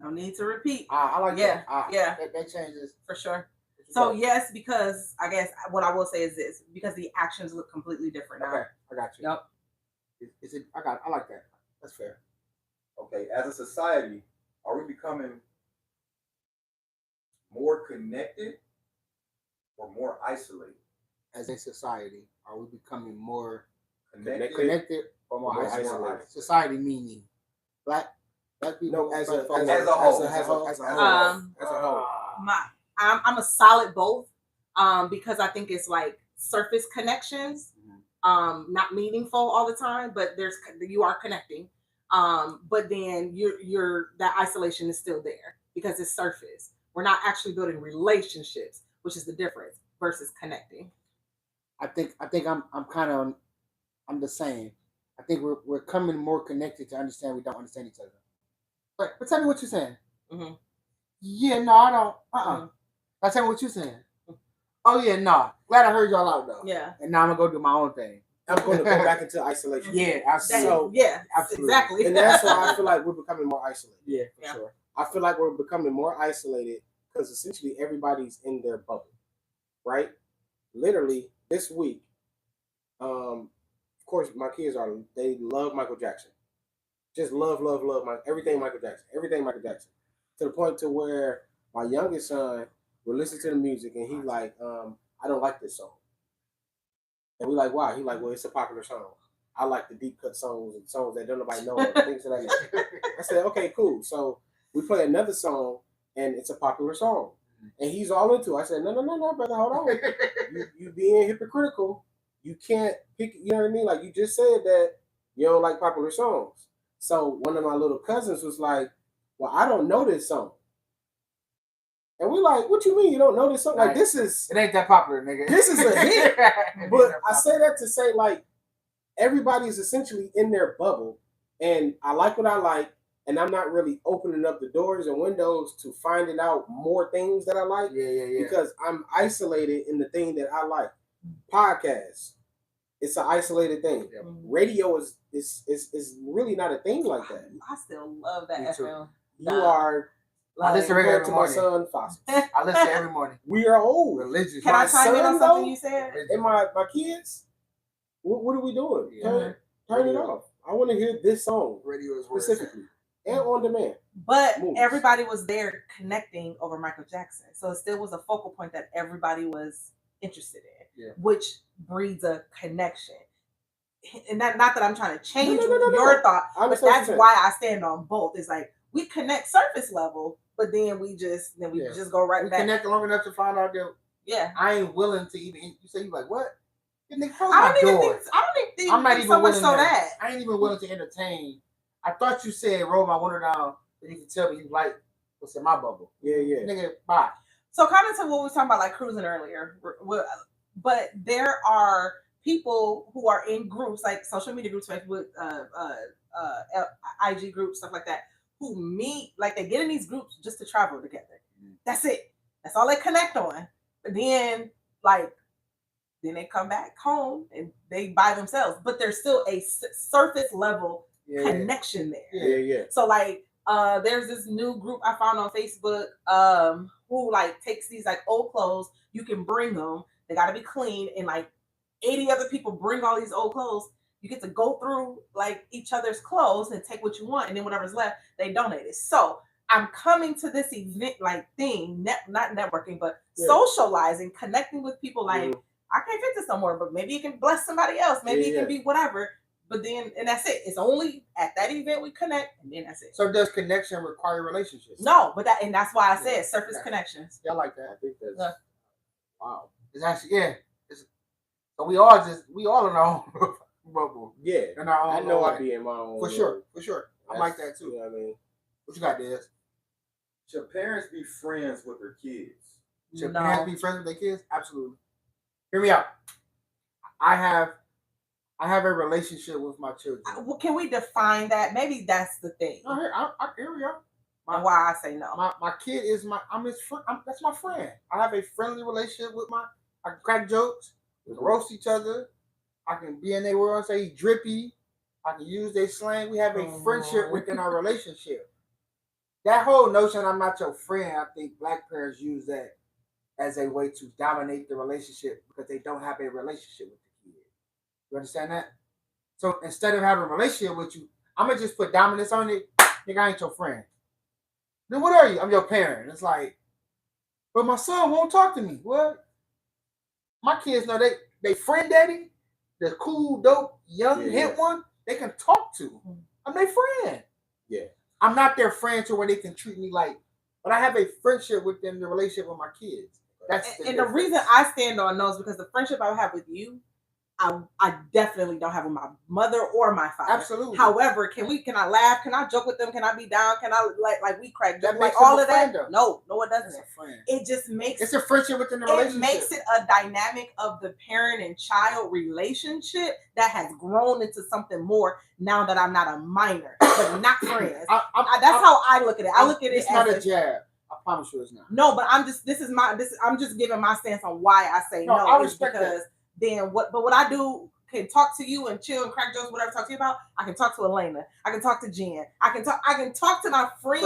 No need to repeat. I like that. Yeah. That changes for sure. So yes, because I guess what I will say is this: because the actions look completely different now. Okay, I got you. Yep. Is it? I like that. That's fair. Okay, as a society, are we becoming more connected or more isolated? As a society, are we becoming more Connected or more isolated? isolated? Society meaning black people. No, as a whole. I'm a solid both. Because I think it's like surface connections, not meaningful all the time, but you are connecting. But then you're that isolation is still there because it's surface. We're not actually building relationships, which is the difference versus connecting. I think I'm the same. I think we're coming more connected to understand we don't understand each other. But tell me what you're saying. Mm-hmm. Yeah, no, I don't. Mm-hmm. Now tell me what you're saying. Oh yeah, no. Glad I heard y'all out though. Yeah. And now I'm gonna go do my own thing. I'm going to go back into isolation. Yeah, absolutely. Absolutely. Exactly. And that's why I feel like we're becoming more isolated. Yeah, for sure. I feel like we're becoming more isolated because essentially everybody's in their bubble, right? Literally this week, of course, my kids they love Michael Jackson. Just love everything Michael Jackson. To the point to where my youngest son will listen to the music and he's like, I don't like this song. And we like, why? He like, well, it's a popular song. I like the deep cut songs and songs that don't nobody know, things of that nature. I said, okay, cool. So we play another song and it's a popular song. And he's all into it. I said, no, brother, hold on. you being hypocritical. You can't pick, you know what I mean? Like you just said that you don't like popular songs. So one of my little cousins was like, well, I don't know this song. And we're like, what you mean you don't know this song? Like, it ain't that popular, nigga. This is a hit. But I say that to say, like, everybody's essentially in their bubble. And I like what I like. And I'm not really opening up the doors and windows to finding out more things that I like. Yeah. Because I'm isolated in the thing that I like. Podcasts. It's an isolated thing. Yeah. Radio is really not a thing like that. I still love that FM. You are... I listen every to morning. My son Foster. I listen every morning. We are old. Religious. Can I chime in on something you said? And my kids, what are we doing? Yeah. Turn it off. I want to hear this song. Radio is specifically. And on demand. But everybody was there connecting over Michael Jackson. So it still was a focal point that everybody was interested in, which breeds a connection. And not that I'm trying to change your thought, but that's why I stand on both. It's like we connect surface level, but then we just go right back. Connect long enough to find out that I ain't willing to even. You say you like what? I don't even think I'm not even so much so that I ain't even willing to entertain. I thought you said roll my window down and you can tell me you like what's in my bubble. Yeah. Nigga, bye. So kind of to what we were talking about, like cruising earlier, but there are people who are in groups like social media groups, like with IG groups, stuff like that, who meet, like they get in these groups just to travel together. That's it. That's all they connect on. But then, then they come back home and they by themselves. But there's still a surface level connection there. Yeah. So there's this new group I found on Facebook who takes these old clothes. You can bring them. They got to be clean, and 80 other people bring all these old clothes. You get to go through each other's clothes and take what you want, and then whatever's left, they donate it. So I'm coming to this event thing, not networking, but socializing, connecting with people. I can't fit this somewhere, but maybe it can bless somebody else. Maybe it can be whatever. But then, and that's it. It's only at that event we connect, and then that's it. So does connection require relationships? No, but that's why I said surface connections. Yeah, I like that. I think that's wow. It's actually so we all in our own bubble. Yeah, in our own. I know I'd be in my own. For sure. I like that too. You know what I mean? What you got, Des? Should parents be friends with their kids? Should parents be friends with their kids? Absolutely. Hear me out. I have a relationship with my children. Well, can we define that? Maybe that's the thing. No, here we are. Why I say no. My kid is I'm his friend. That's my friend. I have a friendly relationship with I can crack jokes. We can roast each other. I can be in their world and say he's drippy. I can use their slang. We have a friendship within our relationship. That whole notion, I'm not your friend, I think Black parents use that as a way to dominate the relationship because they don't have a relationship with the kid. You understand that? So instead of having a relationship with you, I'm going to just put dominance on it. Nigga, I ain't your friend. Then what are you? I'm your parent. It's like, but my son won't talk to me. What? My kids know they friend daddy, the cool, dope, young, hip one, they can talk to. I'm their friend. Yeah. I'm not their friend to where they can treat me like, but I have a friendship with them, the relationship with my kids. That's the reason I stand on those because the friendship I have with you, I definitely don't have with my mother or my father. Absolutely. However, can I laugh? Can I joke with them? Can I be down? Can I like we crack jokes? Like all of that? No, it doesn't. It just makes it's a friendship within the relationship. It makes it a dynamic of the parent and child relationship that has grown into something more now that I'm not a minor, but not friends. That's how I look at it. I look at it it's not a jab. I promise you it's not. No, but I'm just I'm just giving my stance on why I say no. I respect because that. Then what I do can talk to you and chill and crack jokes, whatever I talk to you about. I can talk to Elena. I can talk to Jen. I can talk to my friends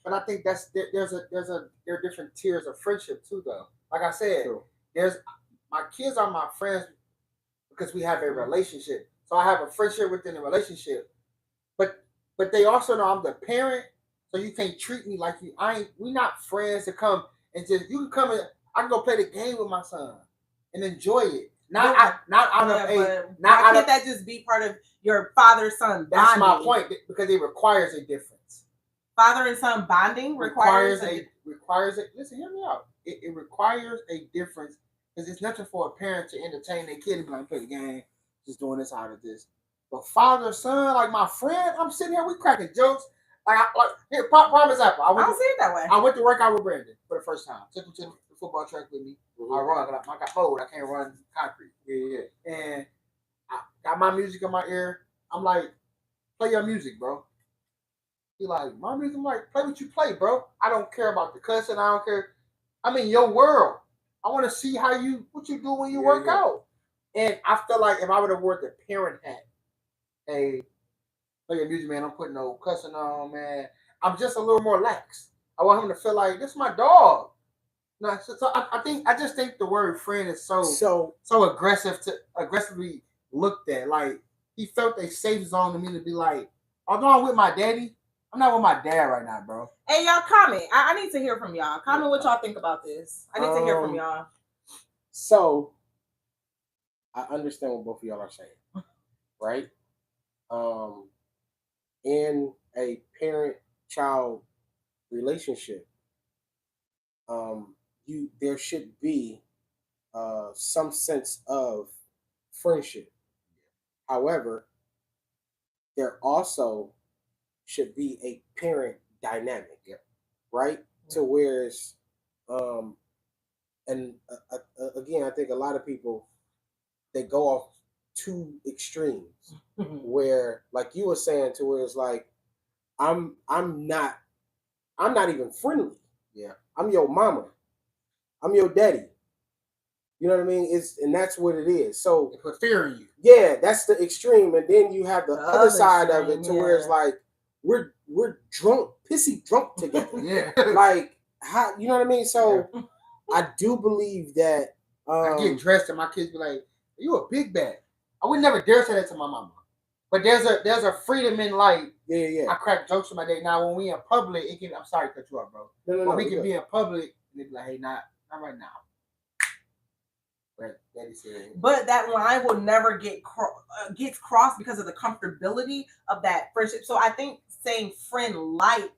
But I think there are different tiers of friendship too, though. Like I said, my kids are my friends because we have a relationship. So I have a friendship within the relationship. But they also know I'm the parent, so you can't treat me like you. We not friends to come and just you can come and I can go play the game with my son and enjoy it. Not out of that just be part of your father-son bonding? That's my point because it requires a difference. Father and son bonding requires a listen, hear me out. It requires a difference because it's nothing for a parent to entertain their kid and be like, play the game, just doing this out of this. But father, son, like my friend, I'm sitting here, we cracking jokes. Here, prime example. I don't see it that way. I went to work out with Brandon for the first time. Took him to the football track with me. Mm-hmm. I run. I got bold. I can't run concrete. Yeah. And I got my music in my ear. I'm like, play your music, bro. He like, my music? I'm like, play what you play, bro. I don't care about the cussing. I don't care. I'm in your world. I want to see what you do when you work out. And I feel like if I would have worn the parent hat, hey, play your music, man. I'm putting no cussing on, man. I'm just a little more lax. I want him to feel like this is my dog. No, so I just think the word friend is so aggressively looked at. Like he felt a safe zone to me to be like, although I'm with my daddy, I'm not with my dad right now, bro. Hey, y'all, comment. I need to hear from y'all. Comment what y'all think about this. I need to hear from y'all. So I understand what both of y'all are saying, right? In a parent-child relationship, there should be some sense of friendship. However, there also should be a parent dynamic, right? To whereas, again, I think a lot of people they go off two extremes where, like you were saying, to where it's like, I'm not even friendly. Yeah, I'm your mama. I'm your daddy. You know what I mean? And that's what it is. So they put fear in you. Yeah, that's the extreme, and then you have the other side of it, to where it's like we're drunk, pissy drunk together. Yeah, like how you know what I mean? So I do believe that I get dressed and my kids be like, "You a big bag." I would never dare say that to my mama. But there's a freedom in like I crack jokes with my day. Now when we in public, I'm sorry to cut you off, bro. No, we can be in public and they be like, "Hey, not right now." But that line will never gets crossed because of the comfortability of that friendship. So I think saying friend like,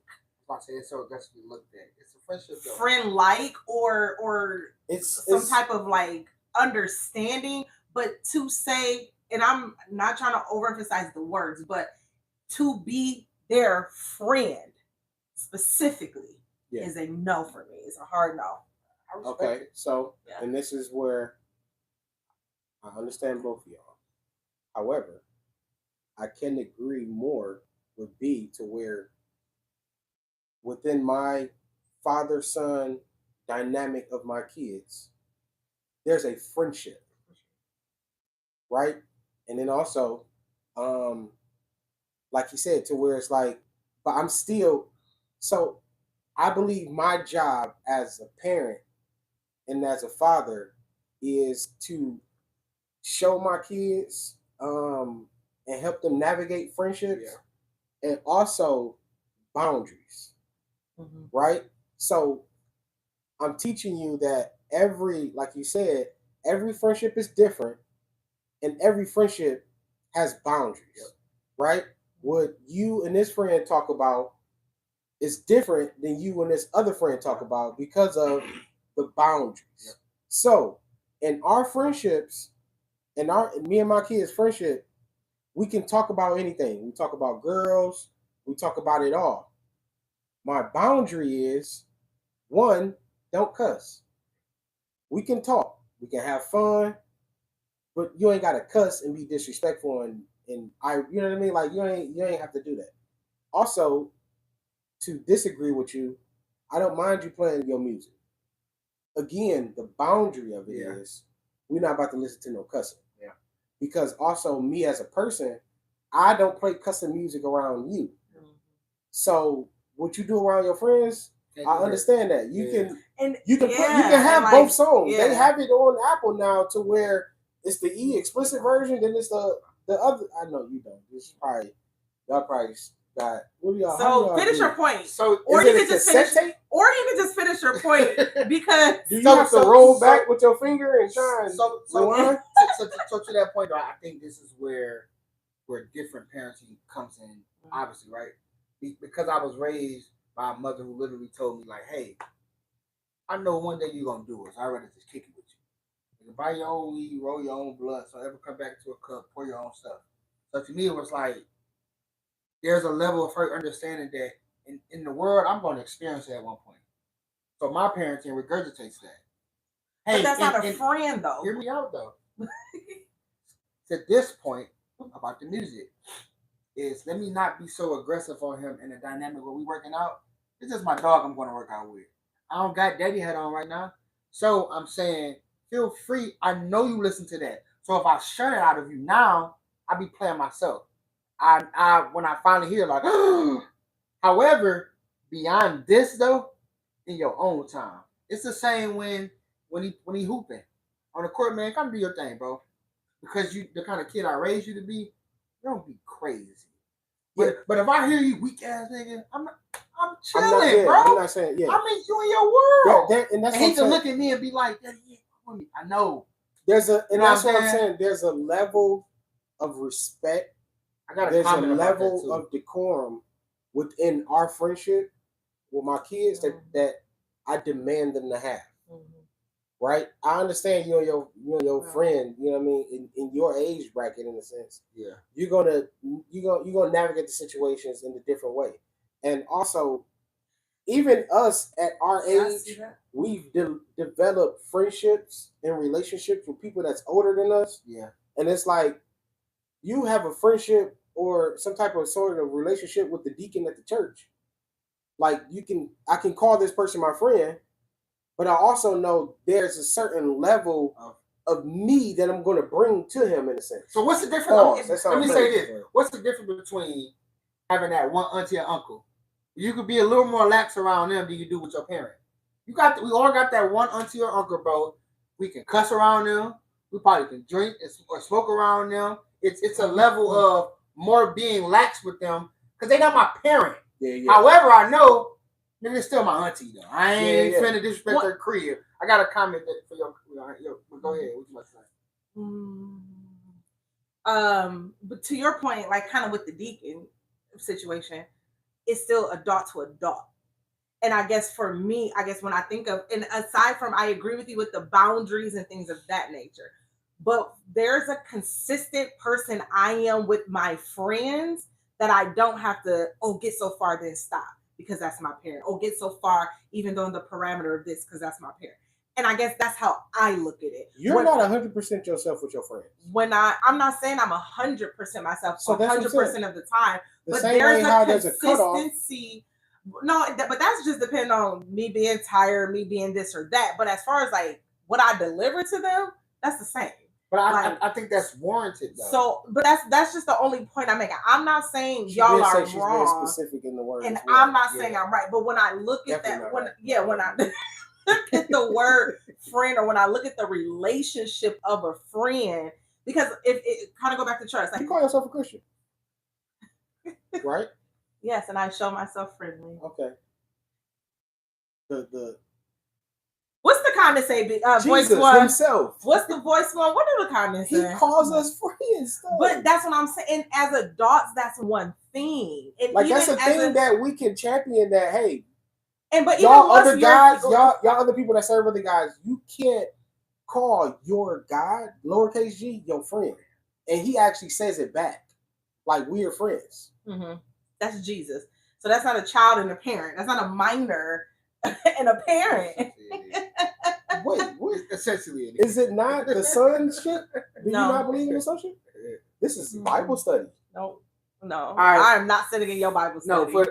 it's so aggressively looked at. It's a friendship though. Friend like or it's some type of like understanding, but to say, and I'm not trying to overemphasize the words, but to be their friend specifically is a no for me. It's a hard no. Okay, so and this is where I understand both of y'all. However, I can agree more with B to where within my father-son dynamic of my kids, there's a friendship, right? And then also, like you said, to where it's like, but I'm still, so I believe my job as a parent and as a father is to show my kids and help them navigate friendships and also boundaries, right? So I'm teaching you that like you said, every friendship is different and every friendship has boundaries, right? What you and this friend talk about is different than you and this other friend talk about because of the boundaries. So in our friendships, me and my kids' friendship, we can talk about anything. We talk about girls, we talk about it all. My boundary is, one, don't cuss. We can talk, we can have fun, but you ain't gotta cuss and be disrespectful and you know what I mean? Like you ain't have to do that. Also, to disagree with you, I don't mind you playing your music. Again, the boundary of it is we're not about to listen to no cussing. Yeah. Because also me as a person, I don't play cussing music around you. So what you do around your friends, I understand that. You can have both songs. They have it on Apple now to where it's the explicit version, then it's the other. I know you don't. This is probably y'all probably got. What do y'all? So finish your point. So or you can just finish your point because do you have to roll back with your finger and try and so to that point, I think this is where different parenting comes in. Obviously, right? Because I was raised by a mother who literally told me like, "Hey, I know one day you're gonna do it. So I'd rather just kick it with you. You can buy your own weed, roll your own blunt, so ever come back to a cup, pour your own stuff." So to me, it was like there's a level of her understanding that in the world I'm going to experience it at one point. So my parenting regurgitates that. Hey, but that's not a friend though. Hear me out though. To this point about the music is let me not be so aggressive on him in the dynamic where we working out. It's just my dog I'm going to work out with. I don't got daddy hat on right now. So I'm saying, feel free. I know you listen to that. So if I shut it out of you now, I be playing myself. I when I finally hear like, however, beyond this though, in your own time. It's the same when he hooping. On the court, man, come do your thing, bro. Because you the kind of kid I raised you to be, don't be crazy. But if I hear you weak ass nigga, I'm chilling, bro. I'm not saying, I'm in you in your world. And that's he can look at me and be like, I know. That's what I'm saying. There's a level of respect. There's a level of decorum within our friendship with my kids that I demand them to have. Right? I understand you and your friend, you know what I mean, in your age bracket in a sense. Yeah. You're gonna navigate the situations in a different way. And also, even us at our age, we've developed friendships and relationships with people that's older than us. Yeah. And it's like you have a friendship or some type of sort of relationship with the deacon at the church. Like I can call this person my friend, but I also know there's a certain level of me that I'm going to bring to him in a sense. So what's the difference? Let me say this. What's the difference between having that one auntie or uncle? You could be a little more lax around them than you do with your parent. We all got that one auntie or uncle, bro. We can cuss around them. We probably can drink or smoke around them. It's a level of more being lax with them because they're not my parent. Yeah. However, I know nigga still my auntie though. I ain't finna disrespect her crib. I got a comment for your go ahead. What you about to say? But to your point, like kind of with the deacon situation, it's still adult to adult. And I guess for me, when I think of, and aside from, I agree with you with the boundaries and things of that nature, but there's a consistent person I am with my friends that I don't have to, get so far then stop. because that's my parent, or get so far even though in the parameter of this because that's my parent. And I guess that's how I look at it. You're not 100% yourself with your friends. When I'm not saying I'm 100% myself, so 100% of the time. But there's a consistency. No, but that's just depending on me being tired, me being this or that. But as far as like what I deliver to them, that's the same. But I think that's warranted though. So, but that's just the only point I'm making. I'm not saying y'all are she's wrong. Very specific in the word, and I'm not saying I'm right. But when I look at that, when I look at the word friend, or when I look at the relationship of a friend, because if it kind of go back to church, like you call yourself a Christian, right? Yes, and I show myself friendly. Okay. The what's the comment say? Jesus voice one himself. What's the voice one? What do the comments say? He calls us friends. But that's what I'm saying. As adults, that's one thing. And like that's a thing that we can champion. That hey, but y'all other guys, y'all other people that serve other guys, you can't call your God, lowercase g, your friend, and he actually says it back, like we are friends. Mm-hmm. That's Jesus. So that's not a child and a parent. That's not a minor and a parent. Wait, essentially, is it not the sonship? Do No. you not believe in the sonship? This is Bible study. No. Right. I am not sitting in your Bible study. No,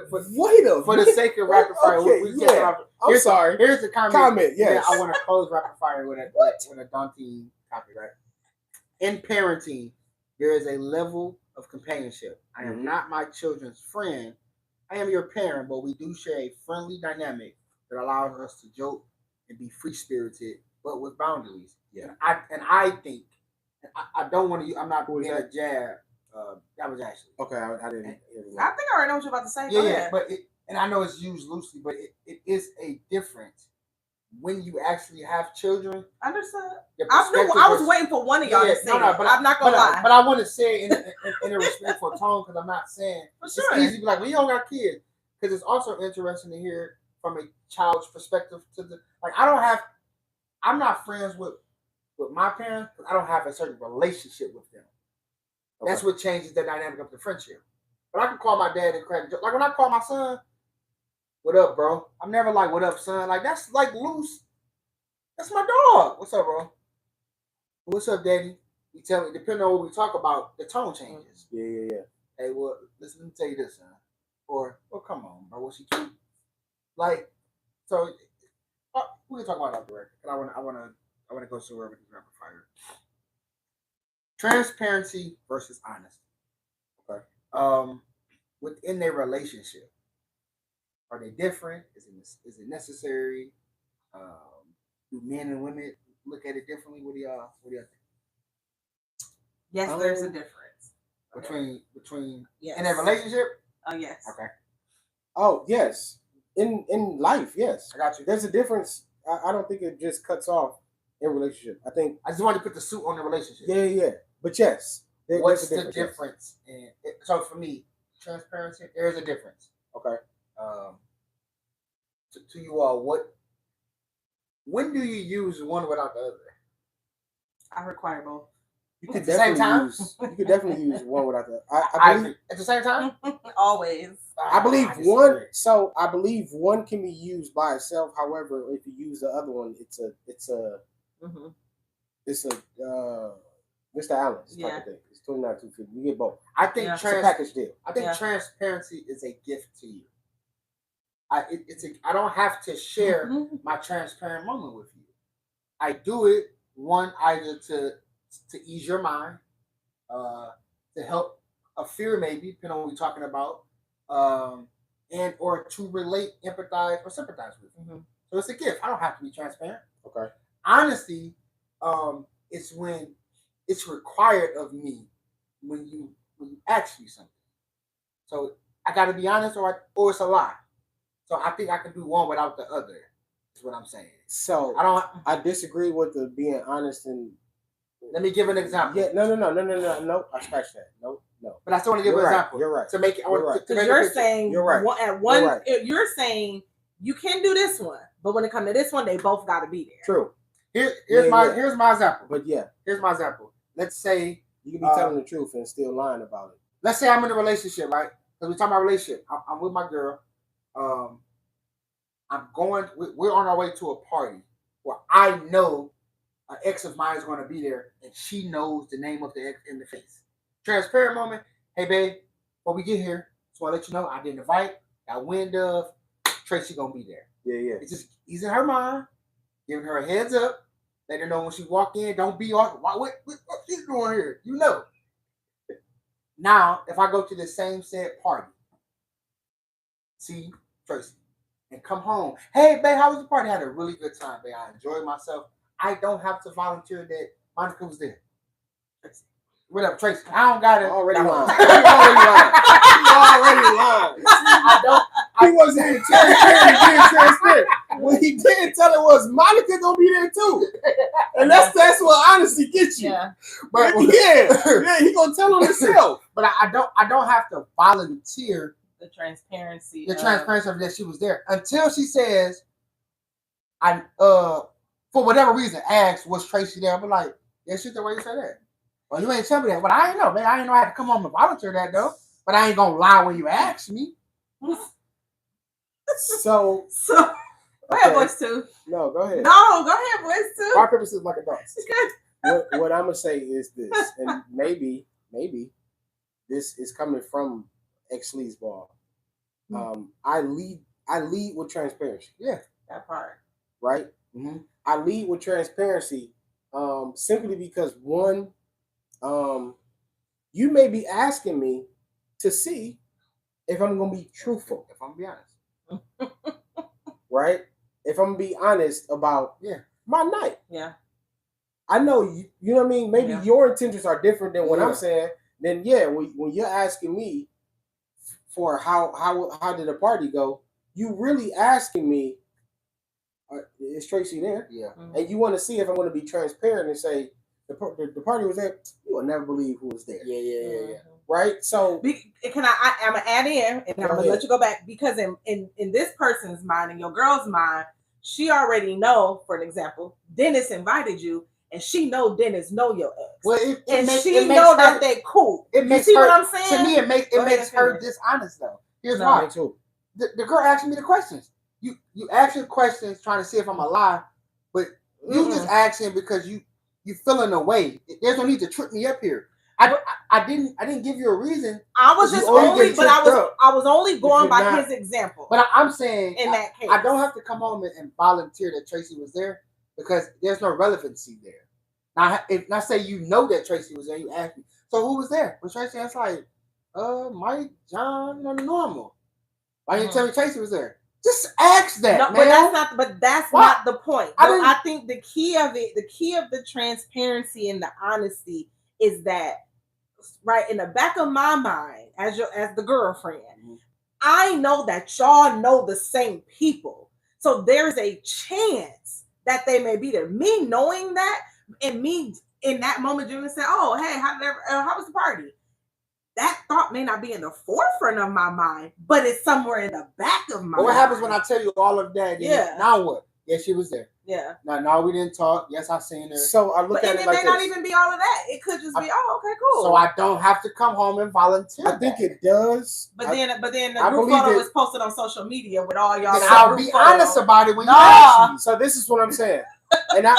for the sake of rapid fire. I'm sorry. Here's the comment. Yes, I want to close rapid fire with a daunting topic. Right. In parenting, there is a level of companionship. I am not my children's friend. I am your parent, but we do share a friendly dynamic that allows us to joke and be free spirited, but with boundaries. Yeah. I think I don't want to. I'm not being a jab. That was actually okay. I didn't. I think I already know what you're about to say. Yeah, but and I know it's used loosely, but it is a difference when you actually have children. Understood. I was waiting for one of y'all to say it, but I'm not gonna lie. But I want to say it in a respectful tone because I'm not saying for sure. It's easy to be like, well, you don't got kids, because it's also interesting to hear from a child's perspective. I'm not friends with my parents because I don't have a certain relationship with them. Okay. That's what changes the dynamic of the friendship. But I can call my dad and crack a joke. Like when I call my son, "What up, bro?" I'm never like, "What up, son?" Like that's like loose. That's my dog. What's up, bro? What's up, daddy? You tell me. Depending on what we talk about, the tone changes. Yeah. Hey, well, listen. Let me tell you this, son. Or, well, come on, bro. Was she cute? Like, so we can talk about that direct. I want to go somewhere with this rapid fire. Transparency versus honesty. Okay. Within their relationship, are they different? Is it necessary? Do men and women look at it differently? What do y'all think? Yes, there's a difference between in a relationship. Oh yes. Okay. Oh yes. In life, yes. I got you. There's a difference. I don't think it just cuts off in relationship. I think I just wanted to put the suit on the relationship. Yeah. But yes, what's the difference? So for me, transparency, there is a difference. Okay. To you all, when do you use one without the other? I require both. You could definitely use one without the other. I believe at the same time. Always. I believe one. So I believe one can be used by itself. However, if you use the other one, it's a Mr. Allen's type of thing. It's $29.250. You get both. I think it's a package deal. I think transparency is a gift to you. I don't have to share my transparent moment with you. I do it either to ease your mind, to help a fear maybe, depending on what we're talking about, and or to relate, empathize, or sympathize with you. Mm-hmm. So it's a gift. I don't have to be transparent. Okay. Honesty, it's when it's required of me when you ask me something. So I got to be honest, or it's a lie. So I think I can do one without the other. Is what I'm saying. So I disagree with the being honest and. Let me give an example. Yeah, no. I scratched that. No. But I still want to give an example. You're right. To make it. Because you're saying you're right. You're saying you can do this one, but when it comes to this one, they both got to be there. True. Here's my example. But here's my example. Let's say you can be telling the truth and still lying about it. Let's say I'm in a relationship, right? Because we're talking about relationship. I'm with my girl. We're on our way to a party where I know an ex of mine is going to be there, and she knows the name of the ex in the face. Transparent moment. Hey, babe, before we get here, just want to let you know I didn't invite. Got wind of Tracy gonna be there. Yeah. It's just easing her mind, giving her a heads up, letting her know when she walk in, don't be off. What she's doing here? You know. Now, if I go to the same said party, see Tracy, and come home, hey, babe, how was the party? I had a really good time, babe. I enjoyed myself. I don't have to volunteer that Monica was there. Tracy. What up, Tracy? I don't got it. Already lying. He wasn't even transparent. What he didn't tell her was Monica gonna be there too, and that's what honesty gets you. Yeah. But yeah, he gonna tell him himself. But I don't have to volunteer the transparency of that she was there until she says, for whatever reason, asked, was Tracy there? I'm like, yeah, shit, the way you said that. Well, you ain't tell me that, but I ain't know, man. I ain't know I had to come home and volunteer that though. But I ain't gonna lie when you ask me. So go ahead, boys too. No, go ahead. No, go ahead, boys too. Our purposes like adults. What I'm gonna say is this, and maybe this is coming from ex-sleazeball. I lead with transparency. Yeah, that part. Right. Mm-hmm. I lead with transparency, simply because one, you may be asking me to see if I'm gonna be truthful. If I'm gonna be honest, right? If I'm gonna be honest about my night. Yeah. I know you know what I mean? Maybe your intentions are different than what I'm saying. Then when you're asking me for how did the party go, you really asking me, is Tracy there? Yeah. Mm-hmm. And you want to see if I'm going to be transparent and say the party was there. You will never believe who was there. Yeah. Right? So I'm gonna add in and I'm gonna let you go back, because in this person's mind, in your girl's mind, she already know, for an example, Dennis invited you, and she know Dennis know your ex. Well, she know that they cool. It makes you see her, what I'm saying? To me, it makes her dishonest though. Here's why. The girl asking me the questions. You asking questions trying to see if I'm alive, but you just asking because you feeling away. There's no need to trip me up here. I didn't give you a reason. I was only going by his example. But I'm saying in that case, I don't have to come home and volunteer that Tracy was there because there's no relevancy there. Now, if I say you know that Tracy was there, you ask me, so who was there? Was Tracy? It's like, Mike, John, normal. Why didn't you tell me Tracy was there? Just ask that, no, man. But that's not the point. I think the key of the transparency and the honesty is that, right in the back of my mind, as the girlfriend, I know that y'all know the same people, so there's a chance that they may be there. Me knowing that, and me in that moment, you would say, "Oh, hey, how was the party?" That thought may not be in the forefront of my mind, but it's somewhere in the back of my mind. What happens when I tell you all of that? Yeah. Now what? Yes, she was there. Yeah. No, we didn't talk. Yes, I seen her. So I look at it like this. It may not even be all of that. It could just be, okay, cool. So I don't have to come home and volunteer. I think it does. But then the group photo was posted on social media with all y'all. I'll be honest about it when you ask me. So this is what I'm saying. And I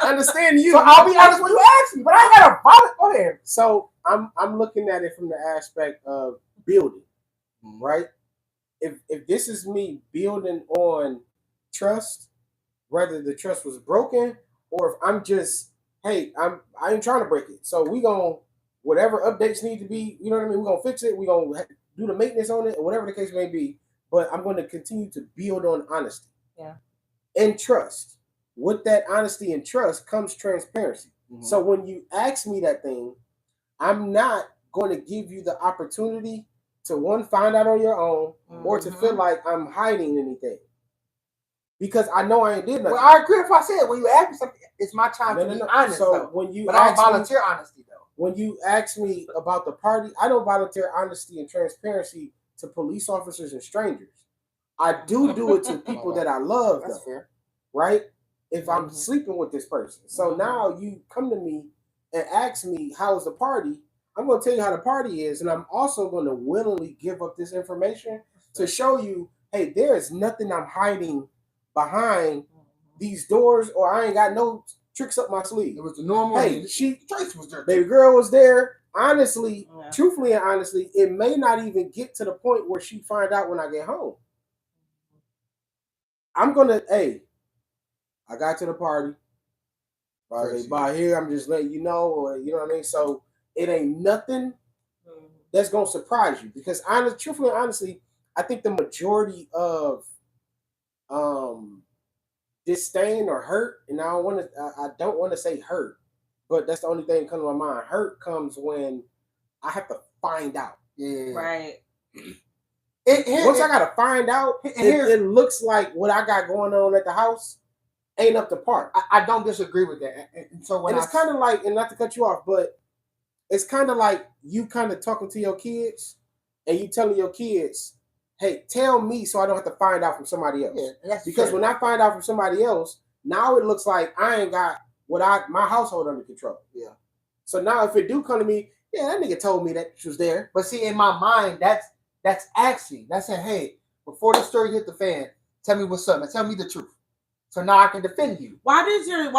understand you. So I'll be honest when you ask me, but I ain't gotta volunteer. Go ahead. So I'm looking at it from the aspect of building, right? If this is me building on trust, whether the trust was broken or if I'm just, hey, I ain't trying to break it. So we gonna, whatever updates need to be, you know what I mean? We're gonna fix it. We're gonna do the maintenance on it or whatever the case may be. But I'm going to continue to build on honesty and trust. With that honesty and trust comes transparency. Mm-hmm. So when you ask me that thing, I'm not going to give you the opportunity to, one, find out on your own, or to feel like I'm hiding anything. Because I know I ain't did nothing. Well, I agree if I said, when you ask me something, it's my time to be honest. So when you but I don't volunteer honesty, though. When you ask me about the party, I don't volunteer honesty and transparency to police officers and strangers. I do it to people that I love, That's fair. Right? If I'm sleeping with this person. So now you come to me and ask me, how's the party? I'm going to tell you how the party is. And I'm also going to willingly give up this information to show you, hey, there is nothing I'm hiding behind these doors, or I ain't got no tricks up my sleeve. It was the normal. Hey, Tracy was there. Baby girl was there. Honestly, truthfully and honestly, it may not even get to the point where she find out when I get home. I'm gonna, hey, I got to the party. By here, I'm just letting you know, or you know what I mean? So it ain't nothing that's gonna surprise you. Because truthfully and honestly, I think the majority of disdain or hurt, and I don't want to say hurt, but that's the only thing that comes to my mind. Hurt comes when I have to find out. Yeah. Right. Once I gotta find out, it looks like what I got going on at the house ain't up to par. I don't disagree with that. And so it's kind of like, and not to cut you off, but it's kind of like you kind of talking to your kids and you telling your kids, hey, tell me so I don't have to find out from somebody else. Yeah, because when I find out from somebody else, now it looks like I ain't got my household under control. Yeah. So now if it do come to me, yeah, that nigga told me that she was there. But see, in my mind, that's asking. That's saying, hey, before the story hit the fan, tell me what's up and tell me the truth. So now I can defend you. Why does your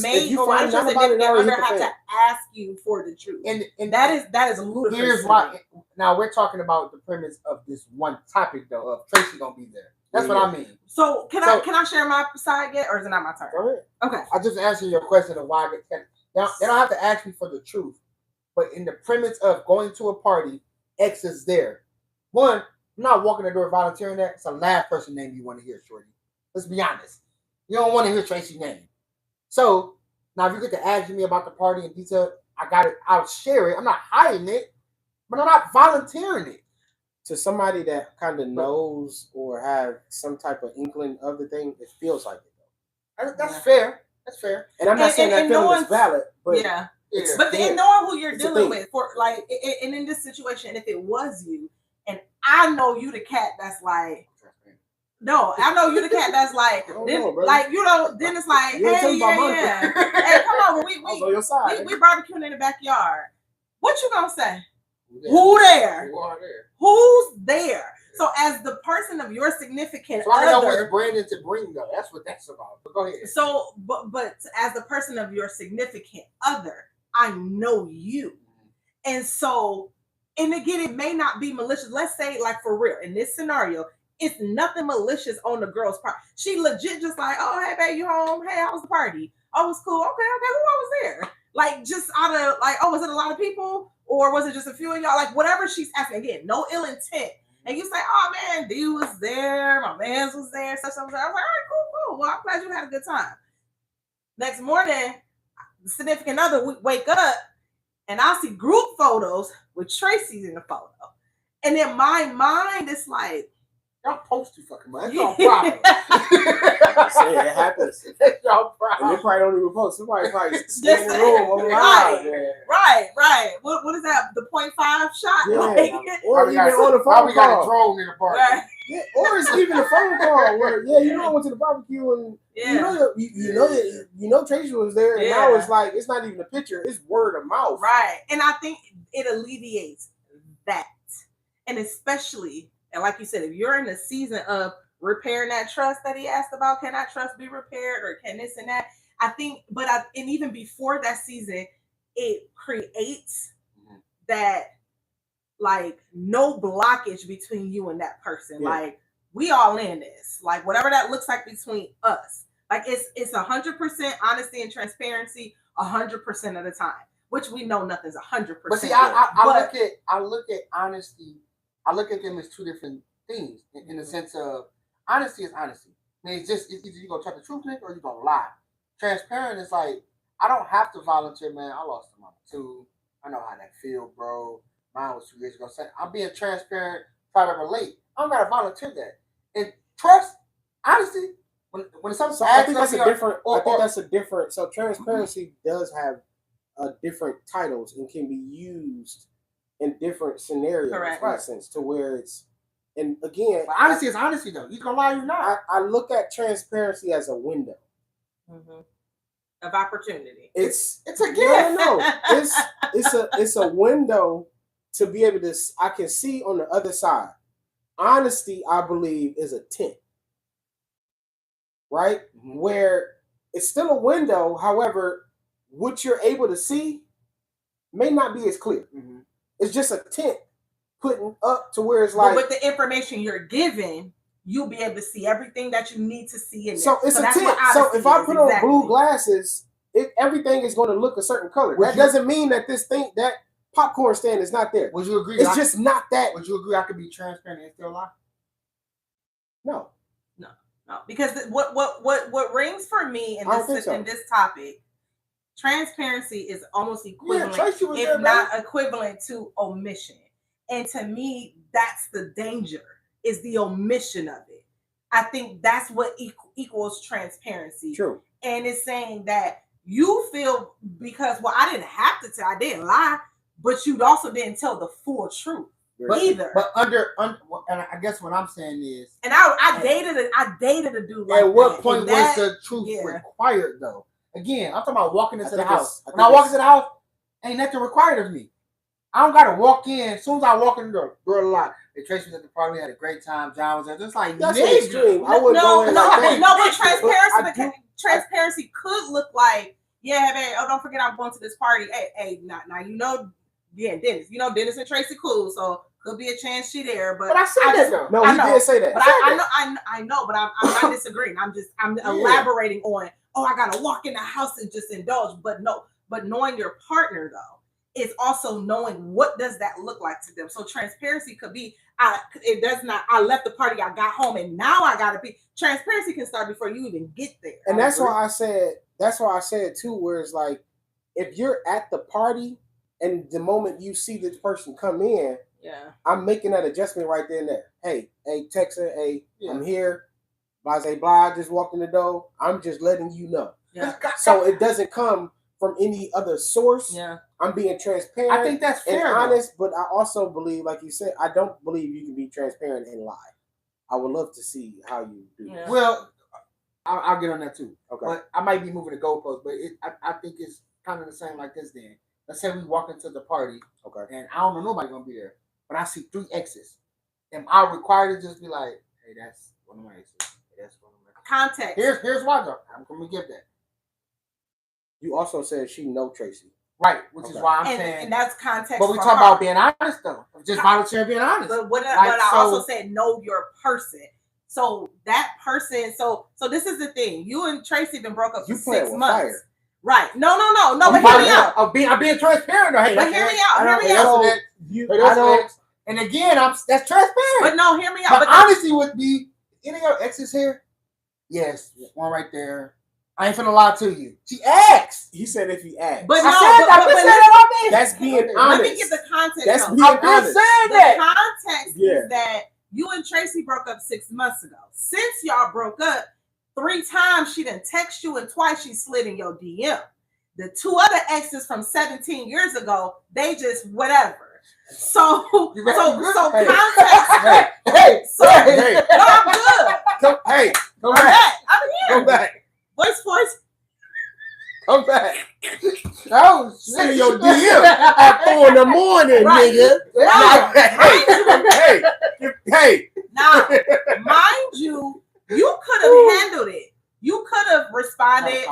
mate or why does your significant other have to ask you for the truth? And that is ludicrous. Here's why. Now we're talking about the premise of this one topic though, of Tracy gonna be there. That's what I mean. So can I share my side yet, or is it not my turn? Go ahead. Okay. I just answered your question of why they don't have to ask me for the truth, but in the premise of going to a party, X is there. One, I'm not walking the door volunteering that. It's the last person name you want to hear, shorty. Let's be honest. You don't want to hear Tracy's name. So now if you get to ask me about the party in detail, I got it. I'll share it. I'm not hiding it, but I'm not volunteering it. To somebody that kind of knows or have some type of inkling of the thing, it feels like it. That's fair. That's fair. And I'm not saying that feeling is valid, but yeah. But then knowing who you're dealing with, for like, and in this situation, if it was you, and I know you the cat that's like, no, I know you the cat that's like, then it's like, hey, yeah. Hey, come on, we barbecuing in the backyard. What you gonna say? Who there? Who's there? So as the person of your significant other, I know what's Brandon to bring though. That's what that's about. But go ahead. So, but as the person of your significant other, I know you, and so, and again, it may not be malicious. Let's say, like for real, in this scenario, it's nothing malicious on the girl's part. She legit just like, oh, hey, babe, you home? Hey, how was the party? Oh, it was cool. Okay, who was there? Like, just out of like, oh, was it a lot of people? Or was it just a few of y'all? Like, whatever she's asking. Again, no ill intent. And you say, oh, man, D was there. My mans was there. Such and such. I was like, all right, cool. Well, I'm glad you had a good time. Next morning, the significant other would wake up, and I see group photos with Tracy in the photo. And in my mind, it's like, y'all post too fucking much. That's y'all problem. It happens. That's y'all problem. And they probably don't even post. Somebody probably stay in the room. Right. What is that? The 0.5 shot? Yeah. Like, or even on the phone we got a drone in the party. Right. Yeah. Or it's even a phone call where, I went to the barbecue and you know Tracy was there, and now it's like it's not even a picture, it's word of mouth. Right. And I think it alleviates that. And especially, and like you said, if you're in the season of repairing that trust that he asked about, can that trust be repaired or can this and that? I think, and even before that season, it creates that like no blockage between you and that person. Yeah. Like we all in this, like whatever that looks like between us. Like it's 100% honesty and transparency 100% of the time, which we know nothing's 100%. But see, I look at honesty. I look at them as two different things in the sense of honesty is honesty. I mean, it's either you're going to tell the truth, Nick, or you're going to lie. Transparent is like, I don't have to volunteer, man. I lost a mama too. I know how that feel, bro. Mine was 2 years ago. I'm being transparent, try to relate. I don't got to volunteer that. And trust, honesty, when something I think that's a different. So transparency does have different titles and can be used in different scenarios, correct, in a sense, to where it's, and again, but honesty is honesty though. You gonna lie, you not. I look at transparency as a window of opportunity. It's a gift. No. It's a window to be able to. I can see on the other side. honesty, I believe, is a tent, right? Mm-hmm. Where it's still a window. However, what you're able to see may not be as clear. Mm-hmm. It's just a tent putting up to where it's like. But with the information you're given, you'll be able to see everything that you need to see in there. So it's a tent. So if I put on blue glasses, everything is going to look a certain color. That doesn't mean that that popcorn stand is not there. Would you agree? It's just not that. Would you agree I could be transparent and still lie? No. Because what rings for me in this topic, transparency is almost equivalent, if not equivalent, to omission. And to me, that's the danger, is the omission of it. I think that's what equals transparency. True. And it's saying that you feel because, I didn't have to tell, I didn't lie, but you also didn't tell the full truth either. But under, and I guess what I'm saying is, and I dated a dude like that. At what point was the truth required though? Again, I'm talking about walking into the house. When I walk into the house, ain't nothing required of me. I don't gotta walk in. As soon as I walk in the door, a lot. They traced me at the party. We had a great time. John was there. Just like that's extreme. I wouldn't go in like that. But transparency could look like, yeah, man. Oh, don't forget I'm going to this party. Hey, now you know, Dennis. You know, Dennis and Tracy cool. So could be a chance she there. But I said that though. No, he did say that. But I know. But I'm not disagreeing. I'm elaborating on. Oh, I gotta walk in the house and just indulge. But no. But knowing your partner though. Is also knowing what does that look like to them. So transparency could be, it does not, I left the party, I got home, and now I gotta be, transparency can start before you even get there. And that's why I said too, where it's like, if you're at the party and the moment you see this person come in, I'm making that adjustment right there and there. Hey, Texan, I'm here. Blah, I just walked in the door. I'm just letting you know. Yeah. So it doesn't come from any other source. Yeah. I'm being transparent. I think that's fair and honest, but I also believe, like you said, I don't believe you can be transparent and lie. I would love to see how you do that. Well, I'll get on that too. Okay. But I might be moving the goalposts, but I think it's kind of the same like this then. Let's say we walk into the party, and I don't know nobody gonna be there, but I see 3 exes. Am I required to just be like, hey, that's one of my exes. That's one of my exes. Context. Here's why though. I'm gonna give that. You also said she know Tracy. Right, which is why I'm saying. And that's context. But we talk about being honest, though. Just volunteering being honest. But what I also said, know your person. So that person, so this is the thing. You and Tracy been broke up for 6 months. Fire. Right. No, but hear me out. I'm being transparent. Though. Hey, but hear me out. And again, that's transparent. But no, hear me out. But honesty would be, any of your exes here? Yes, one right there. I ain't finna lie to you. She asked. He said if he asked. But that's being honest. Let me get the context. That's being honest. The context is that you and Tracy broke up 6 months ago. Since y'all broke up, 3 times she done text you and twice she slid in your DM. The 2 other exes from 17 years ago, they just whatever. So context. Hey. No, I'm good. Go back. I'm here. Go back. Voice. Come back. Oh, shit. Your DM at 4 in the morning, nigga. Hey. Now, mind you, you could have handled it. You could have responded.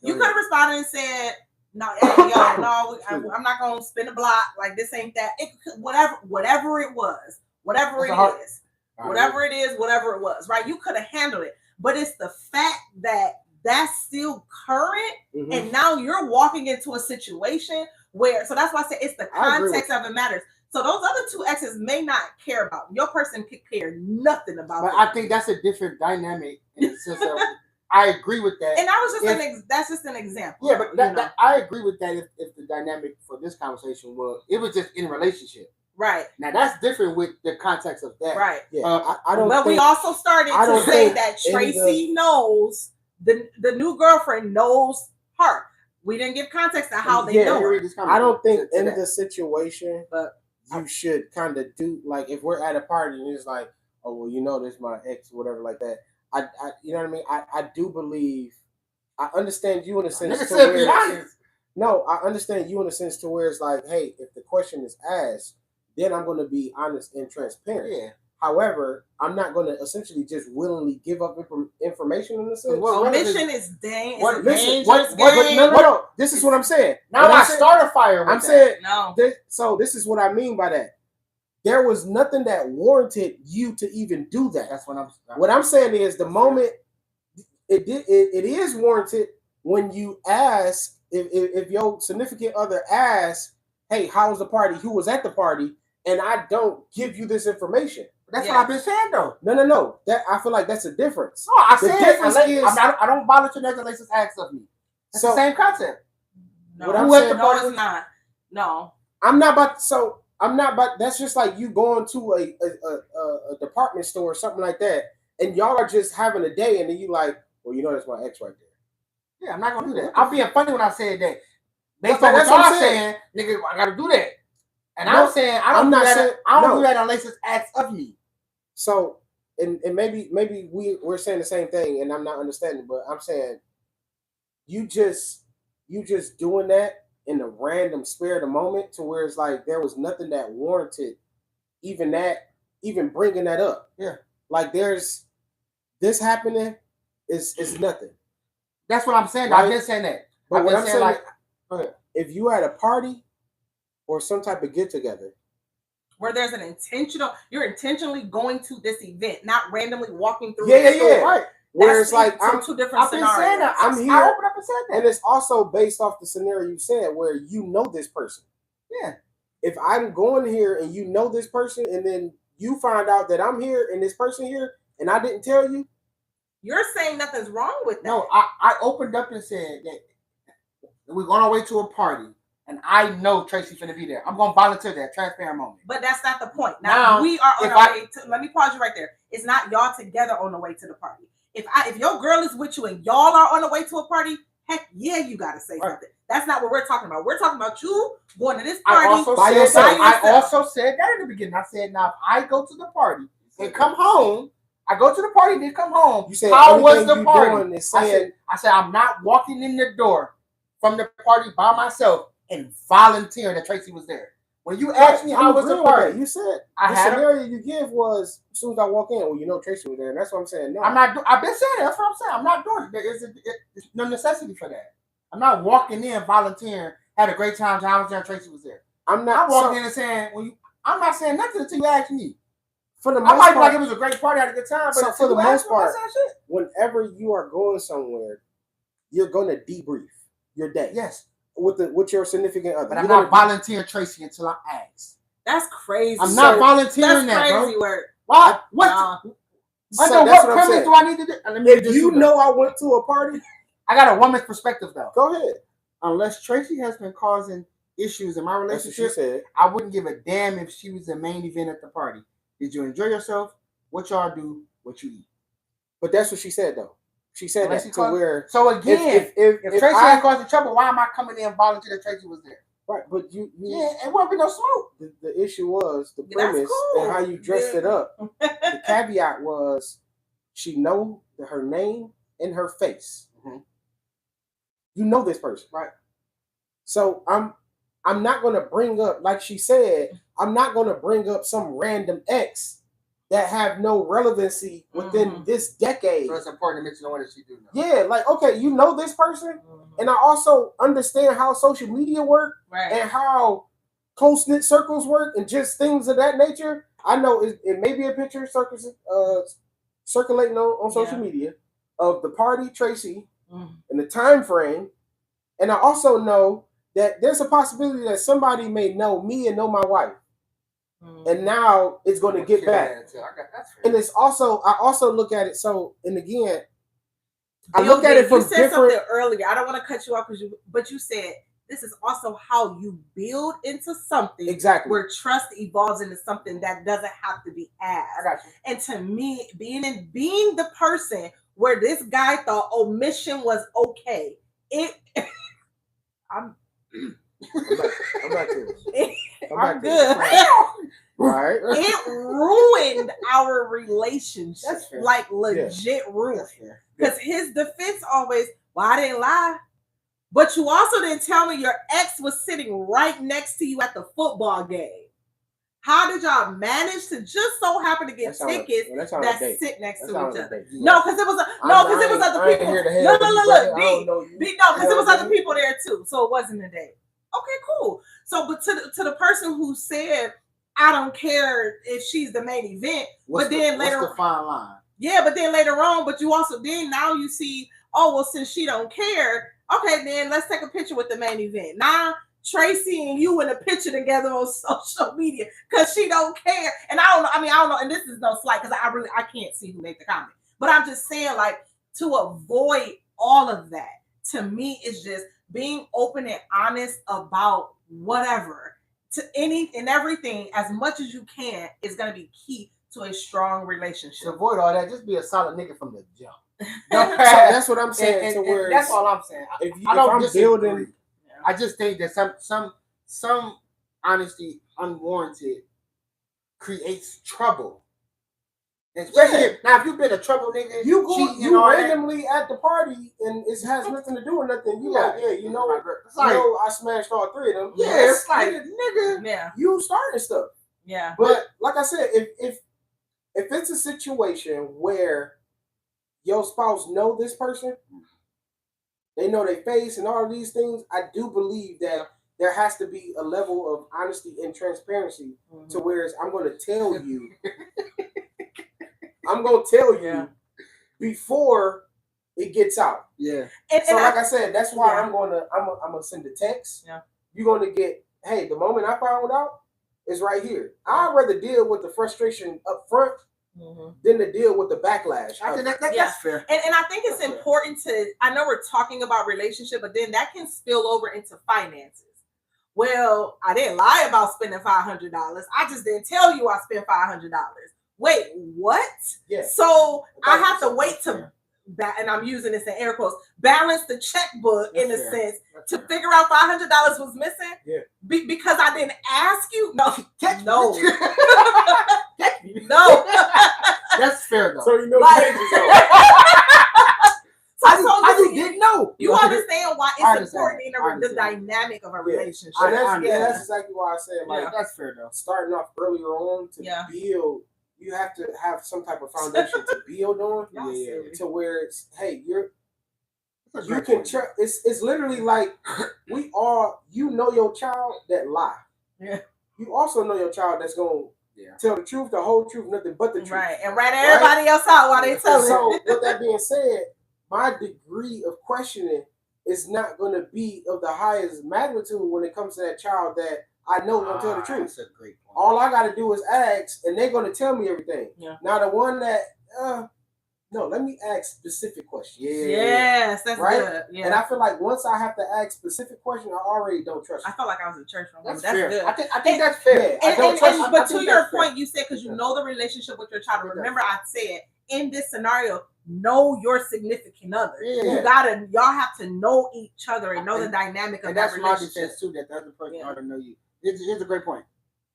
You could have responded and said, "No, I'm not gonna spin the block. Like this ain't that. Whatever it was, whatever it was, right? You could have handled it, but it's the fact that that's still current, and now you're walking into a situation where. So that's why I say it's the context of it matters. So those other 2 exes may not care about your person. Could care nothing about. But I think that's a different dynamic in the sense of. I agree with that. And that was just that's just an example. Yeah, but I agree with that if the dynamic for this conversation was just in a relationship. Right. Now that's different with the context of that. Right. Yeah. I don't. But we also started to say that Tracy knows the new girlfriend knows her. We didn't give context to how they know her. I don't think in the situation, but you should kind of do like if we're at a party and it's like, oh well, you know, this my ex, or whatever like that. I you know what I mean? I do believe I understand you in a sense to where I understand you in a sense to where it's like, hey, if the question is asked, then I'm going to be honest and transparent. Yeah. However, I'm not going to essentially just willingly give up information in the sense. Omission is dangerous. No. This is what I'm saying. Now I start a fire. I'm saying no. So this is what I mean by that. There was nothing that warranted you to even do that. That's what I'm. What I'm saying is the moment it is warranted when you ask if your significant other asks, "Hey, how was the party? Who was at the party?" and I don't give you this information. That's what I've been saying though. No. That I feel like that's a difference. No, I the said difference is I don't volunteer next unless it's asked of me. It's the same concept. No, what I'm saying, it's not. No. I'm not about. That's just like you going to a department store or something like that, and y'all are just having a day, and then you like, well, you know, that's my ex right there. Yeah, I'm not gonna do that. I'm being funny when I said that. Based on what y'all saying, nigga, I gotta do that. And I'm saying I don't do that unless it's asked of me. So, and maybe we're saying the same thing, and I'm not understanding, but I'm saying you just doing that in a random spare of the moment to where it's like there was nothing that warranted even bringing that up. Yeah, like there's this happening is nothing. That's what I'm saying. Right? I've been saying that. But what I'm saying, like, if you had a party or some type of get together where there's you're intentionally going to this event, not randomly walking through the store. Yeah. Right. Where it's like I'm two different scenarios. Saying that. I'm here. I opened up and said that. And it's also based off the scenario you said where you know this person. Yeah. If I'm going here and you know this person and then you find out that I'm here and this person here and I didn't tell you. You're saying nothing's wrong with that. No, I opened up and said that we're on our way to a party. And I know Tracy's going to be there. I'm going to volunteer that transparent moment. But that's not the point. Now we are on our way to. Let me pause you right there. It's not y'all together on the way to the party. If your girl is with you and y'all are on the way to a party, heck yeah, you got to say something. That's not what we're talking about. We're talking about you going to this party. I also said that in the beginning. I said, now if I go to the party and come home, I go to the party and then come home. You said, how was the party? I said I'm not walking in the door from the party by myself and volunteering that Tracy was there. When you asked me how was the party, you said the scenario you give was as soon as I walk in, well, you know Tracy was there, and that's what I'm saying. No, I'm not. I've been saying that. That's what I'm saying. I'm not doing it. There's no necessity for that. I'm not walking in volunteering. Had a great time. I was there. Tracy was there. I'm walking in and saying, I'm not saying nothing until you ask me. For the most I might be like it was a great party, had a good time. But so for the most part, whenever you are going somewhere, you're going to debrief your day. Yes. With your significant other. But I'm not volunteering Tracy until I'm asked. That's crazy. I'm not volunteering that, bro. Crazy work. What? Under what premise do I need to do? If you know I went to a party, I got a woman's perspective though. Go ahead. Unless Tracy has been causing issues in my relationship, I wouldn't give a damn if she was the main event at the party. Did you enjoy yourself? What y'all do? What you eat? But that's what she said though. She said that to where. So again, if Tracy ain't causing trouble, why am I coming in and volunteering that Tracy was there? Right, but you it won't be no smoke. The issue was the premise and how you dressed it up. The caveat was she know her name and her face. Mm-hmm. You know this person, right? So I'm not going to bring up, like she said, I'm not going to bring up some random ex that have no relevancy within this decade. So it's important to mention the one that she do know. Yeah, like, okay, you know this person, and I also understand how social media work and how close-knit circles work and just things of that nature. I know it may be a picture circulating on social media of the party, Tracy, and the time frame, and I also know that there's a possibility that somebody may know me and know my wife. And now it's going to get back. And it's also, I also look at it. So, and again, I look at it from different. You said something earlier. I don't want to cut you off but you said this is also how you build into something. Exactly. Where trust evolves into something that doesn't have to be asked. I got you. And to me, being the person where this guy thought omission was okay, I'm back to it. I'm good. Right. It ruined our relationship. Like legit ruined. Because his defense always, well, I didn't lie. But you also didn't tell me your ex was sitting right next to you at the football game. How did y'all manage to just so happen to get tickets that sit next to each other? No, because it was other people. No, because it was other people there too, so it wasn't a date. Okay, cool. So, but to the person who said, I don't care if she's the main event, but then later, what's the fine line? Yeah, but then later on, but you also then now you see, oh well, since she don't care, okay, then let's take a picture with the main event. Now Tracy and you in a picture together on social media because she don't care. And I don't know, and this is no slight because I can't see who made the comment. But I'm just saying, like, to avoid all of that, to me, is just being open and honest about whatever, to any and everything, as much as you can, is gonna be key to a strong relationship. To avoid all that, just be a solid nigga from the jump. So that's what I'm saying. And that's all I'm saying. If I'm building, I just think that some honesty unwarranted creates trouble. Especially now, if you've been a trouble nigga, you randomly at the party and it has nothing to do with nothing. You I smashed all three of them. Yeah, it's like nigga, you starting stuff. Yeah, but like I said, if it's a situation where your spouse know this person, they know their face and all of these things, I do believe that there has to be a level of honesty and transparency to where I'm going to tell you. I'm going to tell you before it gets out. Yeah. So like I said, that's why I'm going to send a text. Yeah. You're going to get, hey, the moment I found out is right here. I'd rather deal with the frustration up front than to deal with the backlash. I think that's fair. And I think it's important to, I know we're talking about relationship, but then that can spill over into finances. Well, I didn't lie about spending $500. I just didn't tell you I spent $500. Wait, what? Yeah. So I have to wait to, and I'm using this in air quotes, balance the checkbook in a sense to figure out $500 was missing. Yeah. Because I didn't ask you. No. That's fair though. So you know, I didn't know. You understand why it's important in the dynamic of a relationship. That's exactly why I said, like, that's fair though. Starting off earlier on to build, you have to have some type of foundation to build on. To where it's, hey, you can trust. It's literally like we all, you know, your child that lie. Yeah. You also know your child that's gonna tell the truth, the whole truth, nothing but the truth. Right, and rat everybody else out while they tell it. So with that being said, my degree of questioning is not going to be of the highest magnitude when it comes to that child that I know don't tell the truth. That's a great point. All I got to do is ask, and they're going to tell me everything. Yeah. Now the one that, no, let me ask specific questions. Yes, that's good. Yeah. And I feel like once I have to ask specific questions, I already don't trust you. I felt like I was in church. That's fair. Good. I think that's fair. But to your point, you said because you know the relationship with your child. Remember, I said in this scenario, know your significant other. Yeah. Y'all have to know each other and know the dynamic of that relationship. That's my defense too. That the other person ought to know you. Here's a great point.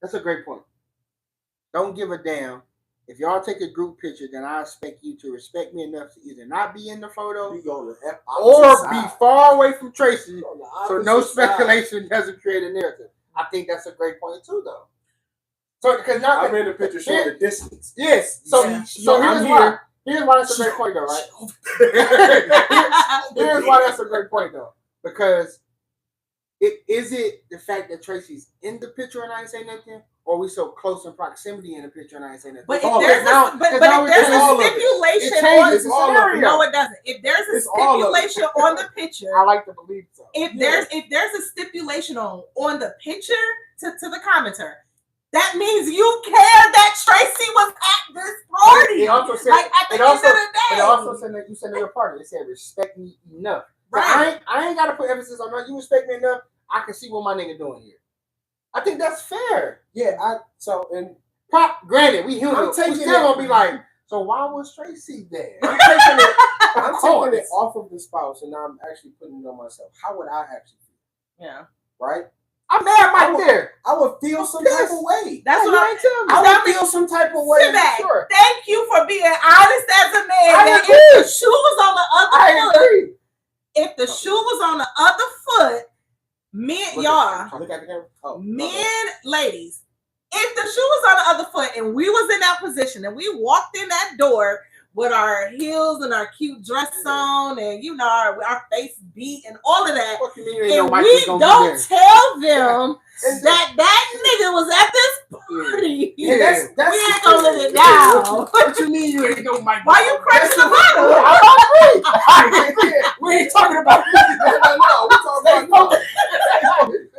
That's a great point. Don't give a damn. If y'all take a group picture, then I expect you to respect me enough to either not be in the photo or be far away from Tracy, so no speculation doesn't create a narrative. I think that's a great point too, though. So because now I'm in the picture showing the distance. Yes. So here's why. Here's why that's a great point, though, right? Here's why that's a great point, though, because is it the fact that Tracy's in the picture and I ain't say nothing, or we so close in proximity in the picture and I ain't say nothing? But if there's a stipulation on no, it doesn't. If there's a stipulation on the picture, I like to believe so. If there's a stipulation on the picture to the commenter, that means you care that Tracy was at this party. It also said, like at the end of the day. It also said that you said to your partner. It said respect me enough. Right. So I ain't got to put emphasis on that. You respect me enough. I can see what my nigga doing here. I think that's fair. Yeah. Granted, we human. We still gonna be like, so why was Tracy there? I'm taking it off of the spouse, and I'm actually putting it on myself. How would I actually feel? Yeah. Right. I'm mad right there. I would feel some type of way. That's what I'm telling you. I would feel some type of way. Sure. Thank you for being honest as a man. If the shoe was on the other foot, if the shoe was on the other foot, men, y'all, ladies, if the shoe was on the other foot and we was in that position and we walked in that door with our heels and our cute dress on and our face beat and all of that, and we don't tell them that nigga was at this party, we ain't gonna let it down. What you mean you ain't know Mike? Why you cracking the bottle? We ain't talking about no, we talking about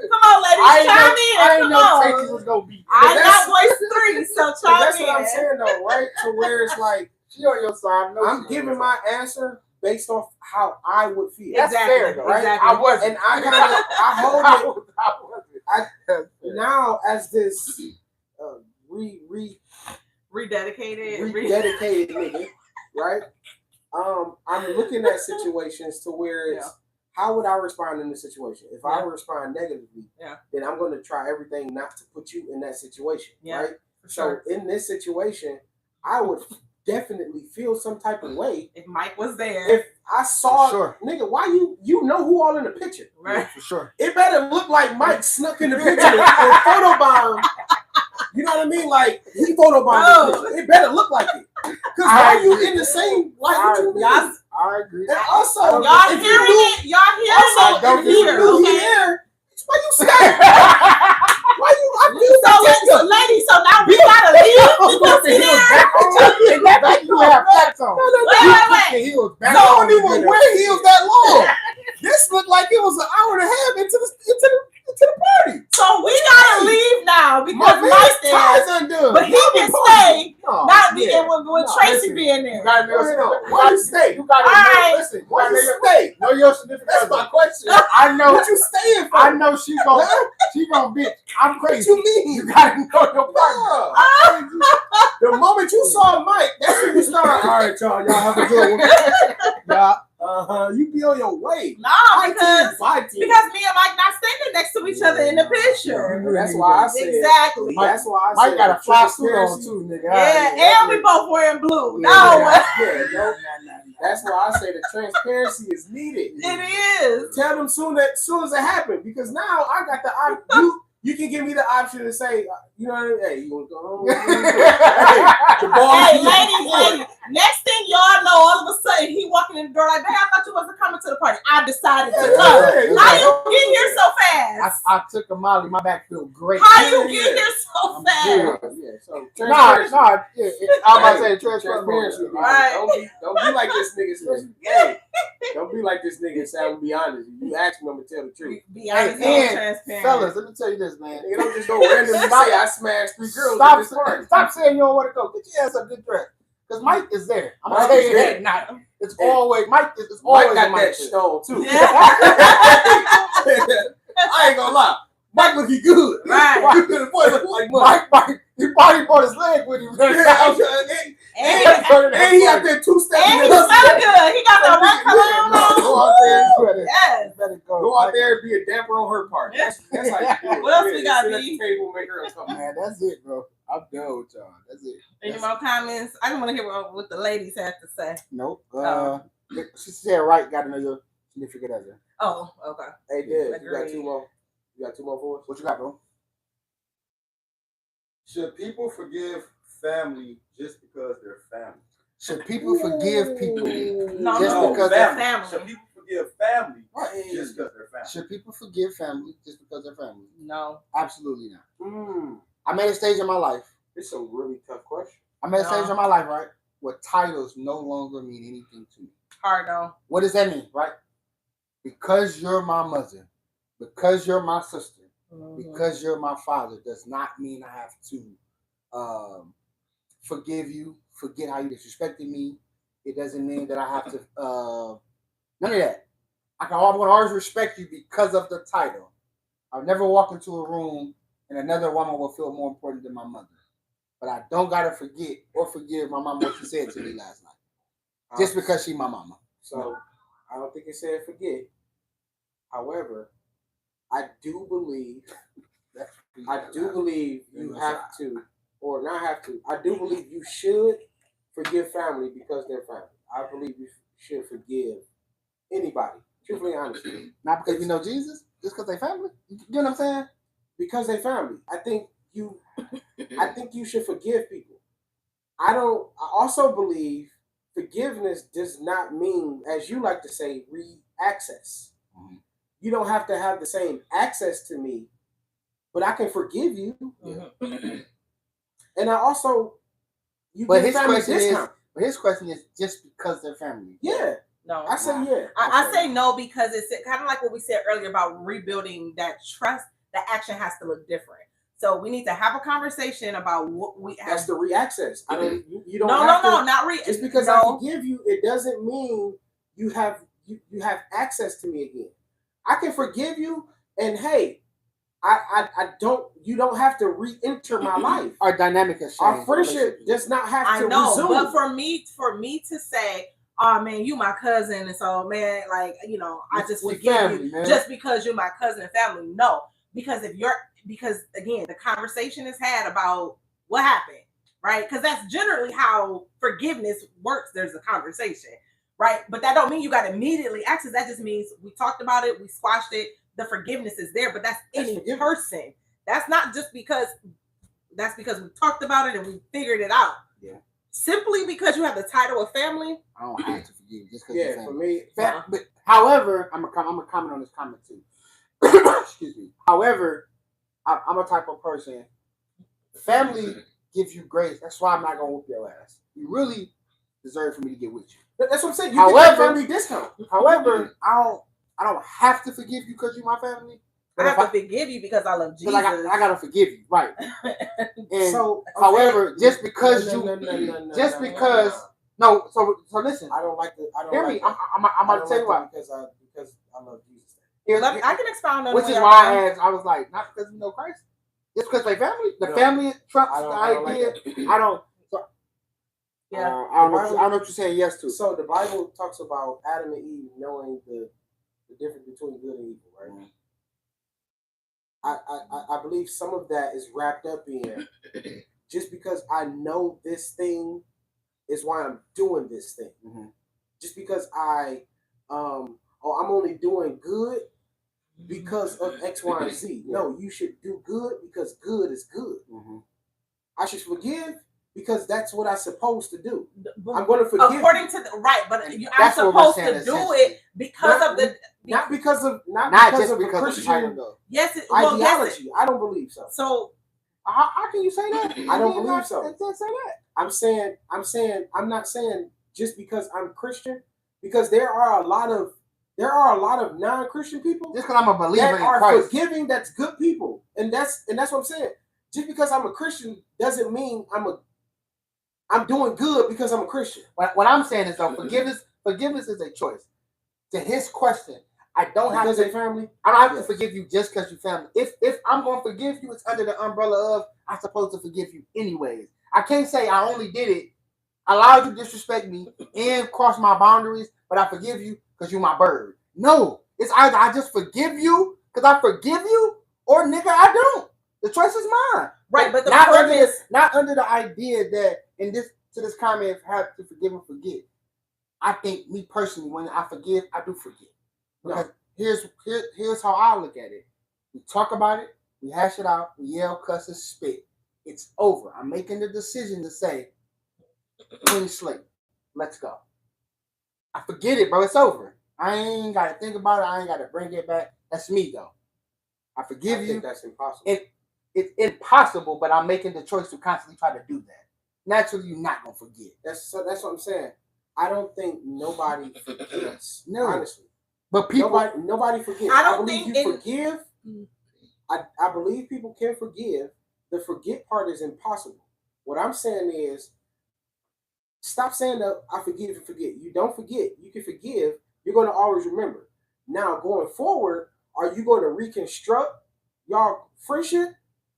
Come on, ladies, chime in. I ain't know Texas was gonna be. I got voice 3, so chime in. That's what I'm saying though, right? To where it's like she on your side. No, I'm giving my answer based off how I would feel. That's fair, though, right? Exactly. I was, and I hold it. Now as this rededicated nigga, right? I'm looking at situations to where it's how would I respond in this situation? If I respond negatively, then I'm going to try everything not to put you in that situation, right? So in this situation, I would definitely feel some type of way if Mike was there. If I saw nigga, why you know who all in the picture, right? Yeah, for sure. It better look like Mike snuck in the picture and photobomb. You know what I mean? Like he photobombed. It better look like it. Because why you in the same like what you mean? I agree. And also, y'all hearing it? Y'all hearing it? Okay. Why you scared? Why you? So ladies, so now we gotta leave. You have flats on. Wait. I don't even wear heels that long. This looked like it was an hour and a half into the party. So we gotta leave now because Mike's there. Undone. But he can stay. Not being with Tracy being there. Why you stay? You gotta listen. Why you stay? Know your significant. That's my question. I know what you staying for. I know she gonna bitch. I'm crazy. What you mean? You gotta know your partner. The moment you saw Mike, that's when you start. All right, y'all have a good one. Yeah. You be on your way. No, because me and Mike not standing next to each other in the picture. That's why I said exactly. That's why I Mike said got a fly suit on too, nigga. Yeah, and we both wearing blue. That's why I say the transparency is needed. It is. Tell them soon as it happened, because now I got the option. You can give me the option to say, you know, hey, you want to go home? Hey, ladies, next thing y'all know, all of a sudden he walking in the door like, "Hey, I thought you wasn't coming to the party. I decided to come. How you get here so fast?" I took a Molly. My back feel great. How you get here so fast? Yeah, so I'm about to say transparency. Right. Don't be like this nigga. Hey, don't be like this nigga. Say I'm gonna be honest. You ask me, I'm gonna tell the truth. Be honest and transparent. Fellas, let me tell you this, man. You don't just go randomly say I smashed 3 girls at this party. Stop saying you don't want to go. Get your ass a good dress. Because Mike is there. I'm gonna tell you that night. It's always Mike. It's always Mike got Mike that stone too. Yeah. I ain't gonna lie. Mike looking good. Right. The boy look like money. Mike, he probably brought his leg with him. And he out there 2 steps. And he smell good. He got the right cologne on. Go out there and Yes. Go out there and be a damper on her part. That's how you do it. What else we got, Sit at B? the table, make her a cup. Man, that's it, bro. I'm done with y'all. That's it. Any more comments? I just want to hear what the ladies have to say. Nope. She said right. Got to know your significant other. Oh, okay. Hey, Dad, you got 2 more. You got 2 more for us? What you got, bro? Should people forgive family just because they're family? Should people forgive people because they're family? Should people forgive family just because they're family? Should people forgive family just because they're family? No. Absolutely not. I'm at a stage in my life. It's a really tough question. I'm at a stage in my life, right, where titles no longer mean anything to me. Hard though. What does that mean, right? Because you're my mother, because you're my sister, because you're my father, does not mean I have to forgive you, forget how you disrespected me. It doesn't mean that I have to, none of that. I'm going to always respect you because of the title. I'll never walk into a room and another woman will feel more important than my mother. But I don't got to forget or forgive my mama what she said to me last night. Just because she's my mama. So, I don't think it said forget. However, I do believe you have to, or not have to. I do believe you should forgive family because they're family. I believe you should forgive anybody. Truthfully, honestly. Not because you know Jesus, just because they family. You know what I'm saying? Because they family. I think you I think you should forgive people. I also believe forgiveness does not mean, as you like to say, re-access. Mm-hmm. You don't have to have the same access to me, but I can forgive you. Mm-hmm. And I also, but his question is just because they're family. Yeah. No, I say yeah. I say no because it's kind of like what we said earlier about rebuilding that trust. The action has to look different. So we need to have a conversation about what we have. That's the re-access. I don't. You don't. No, not re. Just because I forgive you, it doesn't mean you have access to me again. I can forgive you, and hey, I don't. You don't have to re-enter my life. Our dynamic has changed. Our friendship does not have to resume. But for me to say, oh man, you my cousin, and so man, like I just forgive you just because you're my cousin and family. No, because again, the conversation is had about what happened, right? Because that's generally how forgiveness works. There's a conversation, right? But that don't mean you got to immediately access. That just means we talked about it, we squashed it. The forgiveness is there, but that's any person. That's not just because we talked about it and we figured it out. Yeah. Simply because you have the title of family. I don't have to forgive just because. Yeah, for me. But however, I'm gonna comment on this comment too. Excuse me. However, I'm a type of person. Family gives you grace. That's why I'm not gonna whoop your ass. You really deserve for me to get with you. That's what I'm saying. You get family discount. However, I don't have to forgive you because you're my family. I have to forgive you because I love Jesus. I gotta forgive you, right? And so, however, just because So listen. I don't like the. I don't hear like me. I'm about to tell you why. Because I love Jesus. I can expound on which is why I asked. I was like, not because we know Christ. It's because they family. The family trumps the idea. I don't. Yeah. I don't know what you're saying yes to. So the Bible talks about Adam and Eve knowing the difference between good and evil, right? Mm-hmm. I believe some of that is wrapped up in just because I know this thing is why I'm doing this thing. Mm-hmm. Just because I'm only doing good because of X, Y, and Z. Yeah. No, you should do good because good is good. Mm-hmm. I should forgive because that's what I'm supposed to do. I'm going to forgive. According to but I'm supposed to do it because of the. Not because of Christian ideology. I don't believe so. So how can you say that? I don't believe so. Say that. I'm not saying just because I'm Christian, because there are a lot of non-Christian people. Just because I'm a believer that are Christ. Forgiving. That's good people, and that's what I'm saying. Just because I'm a Christian doesn't mean I'm doing good because I'm a Christian. What I'm saying is though, forgiveness is a choice. To his question, I don't have to family. I don't have to forgive you just because you're family. If I'm gonna forgive you, it's under the umbrella of I'm supposed to forgive you anyways. I can't say I only did it, allowed you to disrespect me and cross my boundaries, but I forgive you because you're my bird. No, it's either I just forgive you because I forgive you, or nigga, I don't. The choice is mine. Right, but the not under the idea that to this comment have to forgive and forget. I think me personally, when I forgive, I do forget. Because here's how I look at it. We talk about it, we hash it out, we yell, cuss, and spit. It's over. I'm making the decision to say, clean slate. Let's go. I forget it, bro. It's over. I ain't got to think about it. I ain't got to bring it back. That's me, though. I forgive you. I think that's impossible. It's impossible, but I'm making the choice to constantly try to do that. Naturally, you're not going to forget. That's what I'm saying. I don't think nobody forgets. No. Honestly. But people... Nobody forgets. I don't think you forgive. I believe people can forgive. The forget part is impossible. What I'm saying is, stop saying that I forgive and forget. You don't forget. You can forgive. You're going to always remember. Now, going forward, are you going to reconstruct y'all friendship?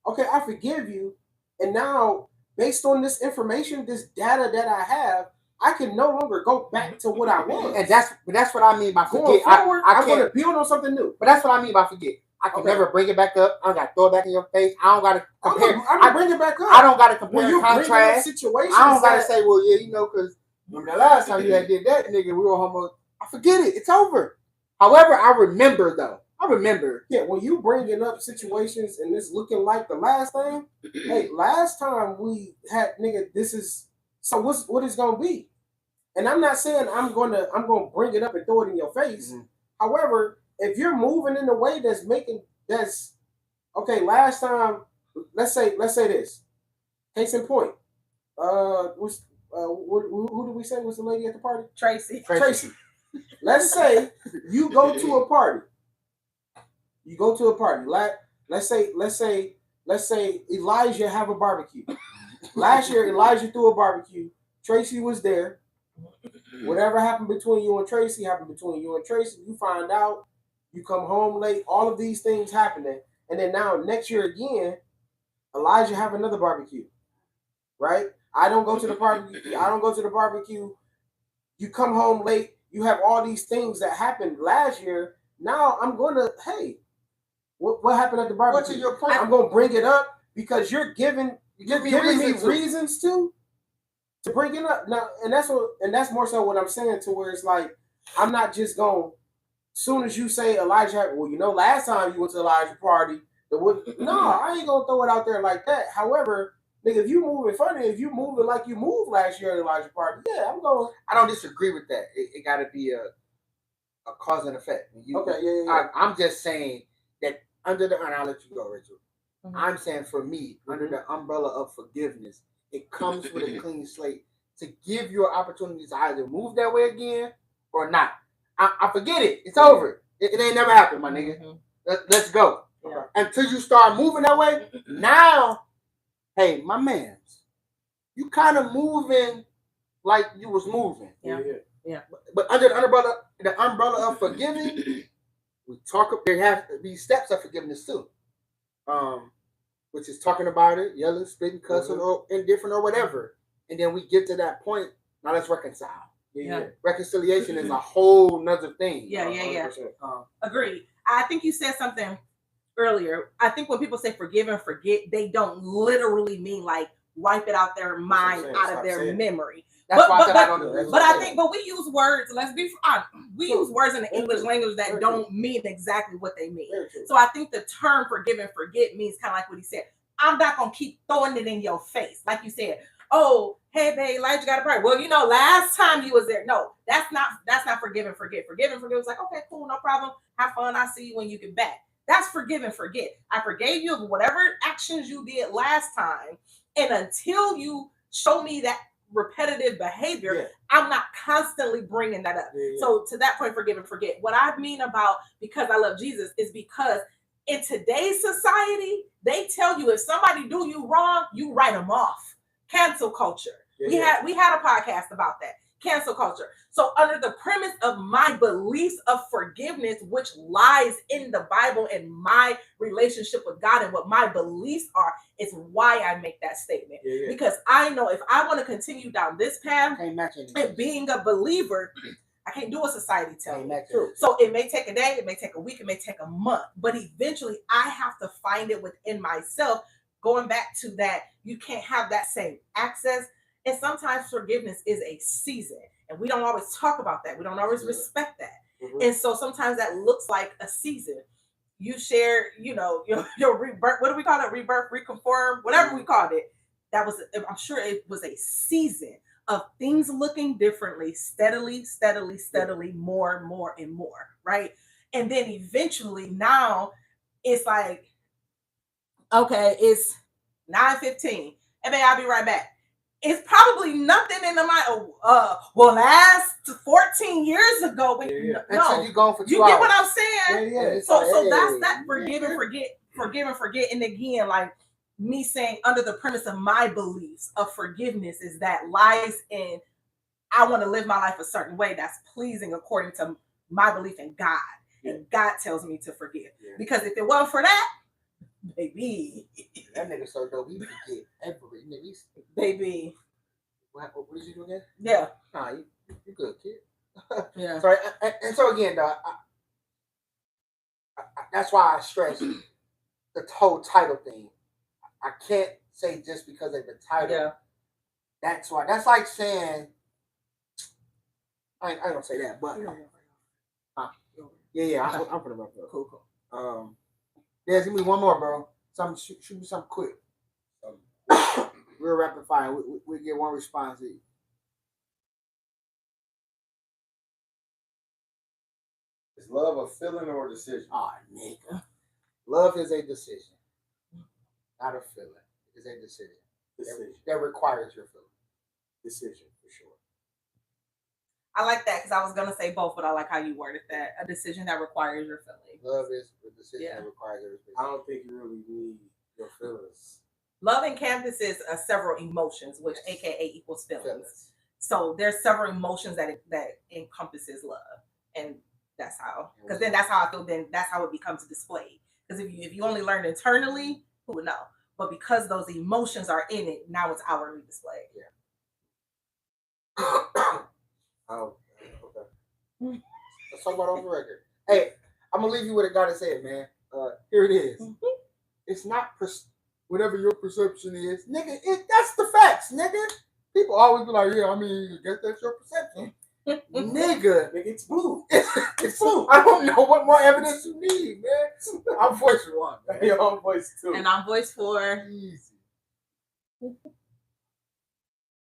Okay, I forgive you. And now, based on this information, this data that I have, I can no longer go back to what I was. And that's what I mean by forget. Going forward, I'm going to build on something new. But that's what I mean by forget. I can never bring it back up. I don't got to throw it back in your face. I don't got to compare. I bring it back up. I don't got to compare and contrast. Situations I don't got to say, well, yeah, because remember the last time you had did that, nigga, we were homo. I forget it. It's over. However, I remember, though. I remember. Yeah, when you bringing up situations and it's looking like the last thing, hey, last time we had nigga, this is so what is gonna be? And I'm not saying I'm gonna bring it up and throw it in your face. Mm-hmm. However, if you're moving in a way that's okay, last time, let's say this. Case in point. Who did we say was the lady at the party? Tracy. Let's say you go to a party. Let's say Elijah have a barbecue. Last year, Elijah threw a barbecue. Tracy was there. Whatever happened between you and Tracy happened between you and Tracy. You find out. You come home late. All of these things happening, and then now next year again, Elijah have another barbecue. Right? I don't go to the barbecue. You come home late. You have all these things that happened last year. Now I'm gonna, hey, what happened at the barbecue? What's your point? I'm gonna bring it up because you're giving me reasons to bring it up now, and that's more so what I'm saying, to where it's like I'm not just going. Soon as you say Elijah, well, last time you went to Elijah party, no, I ain't gonna throw it out there like that. However, nigga, if you moving like you moved last year at Elijah party, yeah, I'm going. I don't disagree with that. It got to be a cause and effect. Okay, yeah. I'm just saying that under the, and I'll let you go, Rachel. Mm-hmm. I'm saying for me, under the umbrella of forgiveness, it comes with a clean slate to give you an opportunity to either move that way again or not. I forget it. It's over. It ain't never happened, my nigga. Mm-hmm. Let's go. Yeah. Until you start moving that way, now, hey, my man, you kind of moving like you was moving. Yeah. But under the umbrella of forgiving, there have to be steps of forgiveness too. Which is talking about it, yelling, spitting, cussing, or indifferent, or whatever. And then we get to that point. Now let's reconcile. Yeah. Reconciliation is a whole nother thing. Yeah. Agreed. I think you said something earlier. I think when people say forgive and forget, they don't literally mean like wipe it out their mind, out of their memory. But we use words. Let's be honest. We use words in the English language that don't mean exactly what they mean. So I think the term forgive and forget means kind of like what he said. I'm not gonna keep throwing it in your face, like you said. Oh, hey, babe, Elijah got a party. Well, last time you was there. No, that's not forgive and forget. Forgive and forget was like, okay, cool, no problem. Have fun. I'll see you when you get back. That's forgive and forget. I forgave you of whatever actions you did last time, and until you show me that repetitive behavior, I'm not constantly bringing that up. So to that point, forgive and forget. What I mean about because I love Jesus is because in today's society, they tell you if somebody do you wrong, you write them off. Cancel culture. We had a podcast about that. Cancel culture. So under the premise of my beliefs of forgiveness, which lies in the Bible and my relationship with God and what my beliefs are, is why I make that statement. Because I know if I want to continue down this path and being a believer, I can't do what society tells me. So it may take a day, it may take a week, it may take a month, but eventually I have to find it within myself. Going back to that, you can't have that same access. And sometimes forgiveness is a season. And we don't always talk about that. We don't always respect that. Mm-hmm. And so sometimes that looks like a season. You share, your rebirth. What do we call it? Rebirth, reconfirm, whatever we called it. I'm sure it was a season of things looking differently, steadily, more and more, right? And then eventually now it's like, okay, it's 9:15. And then I'll be right back. It's probably nothing in the mind. Last 14 years ago. No, you go for 2 hours. You get what I'm saying? Yeah. So that's that forgive and forget. And again, like me saying under the premise of my beliefs of forgiveness is that lies in I want to live my life a certain way that's pleasing according to my belief in God. And God tells me to forgive. Because if it wasn't for that, baby. That nigga so dope. He forget every nigga. Baby. What did you do again? Yeah. Nah, you good, kid. Yeah. Sorry. And so again, dog, that's why I stress the whole title thing. I can't say just because of the title. Yeah. That's why. That's like saying, I ain't gonna say that, but yeah, I'm gonna wrap it up. Cool. Yeah, give me one more, bro. Shoot me something quick. Real rapid fire. We get one response each. Is love a feeling or a decision? Oh, nigga. Love is a decision, not a feeling. It's a decision. That requires your feeling. Decision, for sure. I like that because I was gonna say both, but I like how you worded that. A decision that requires your feeling. Love is a decision that requires your feeling. I don't think you really need your feelings. Love encompasses several emotions, which AKA equals feelings. So there's several emotions that encompasses love, and that's how. Because then that's how I feel. Then that's how it becomes displayed. Because if you only learn internally, who would know? But because those emotions are in it, now it's outwardly displayed. Yeah. Oh, okay. Let's talk about off the record. Hey, I'm gonna leave you with a gotta say it, man. Here it is. It's not whatever your perception is, nigga. That's the facts, nigga. People always be like, yeah, I mean, I guess that's your perception. Nigga, it's blue. It's blue. I don't know what more evidence you need, man. I'm voice 1. You're on voice 2. And I'm voice 4. Easy.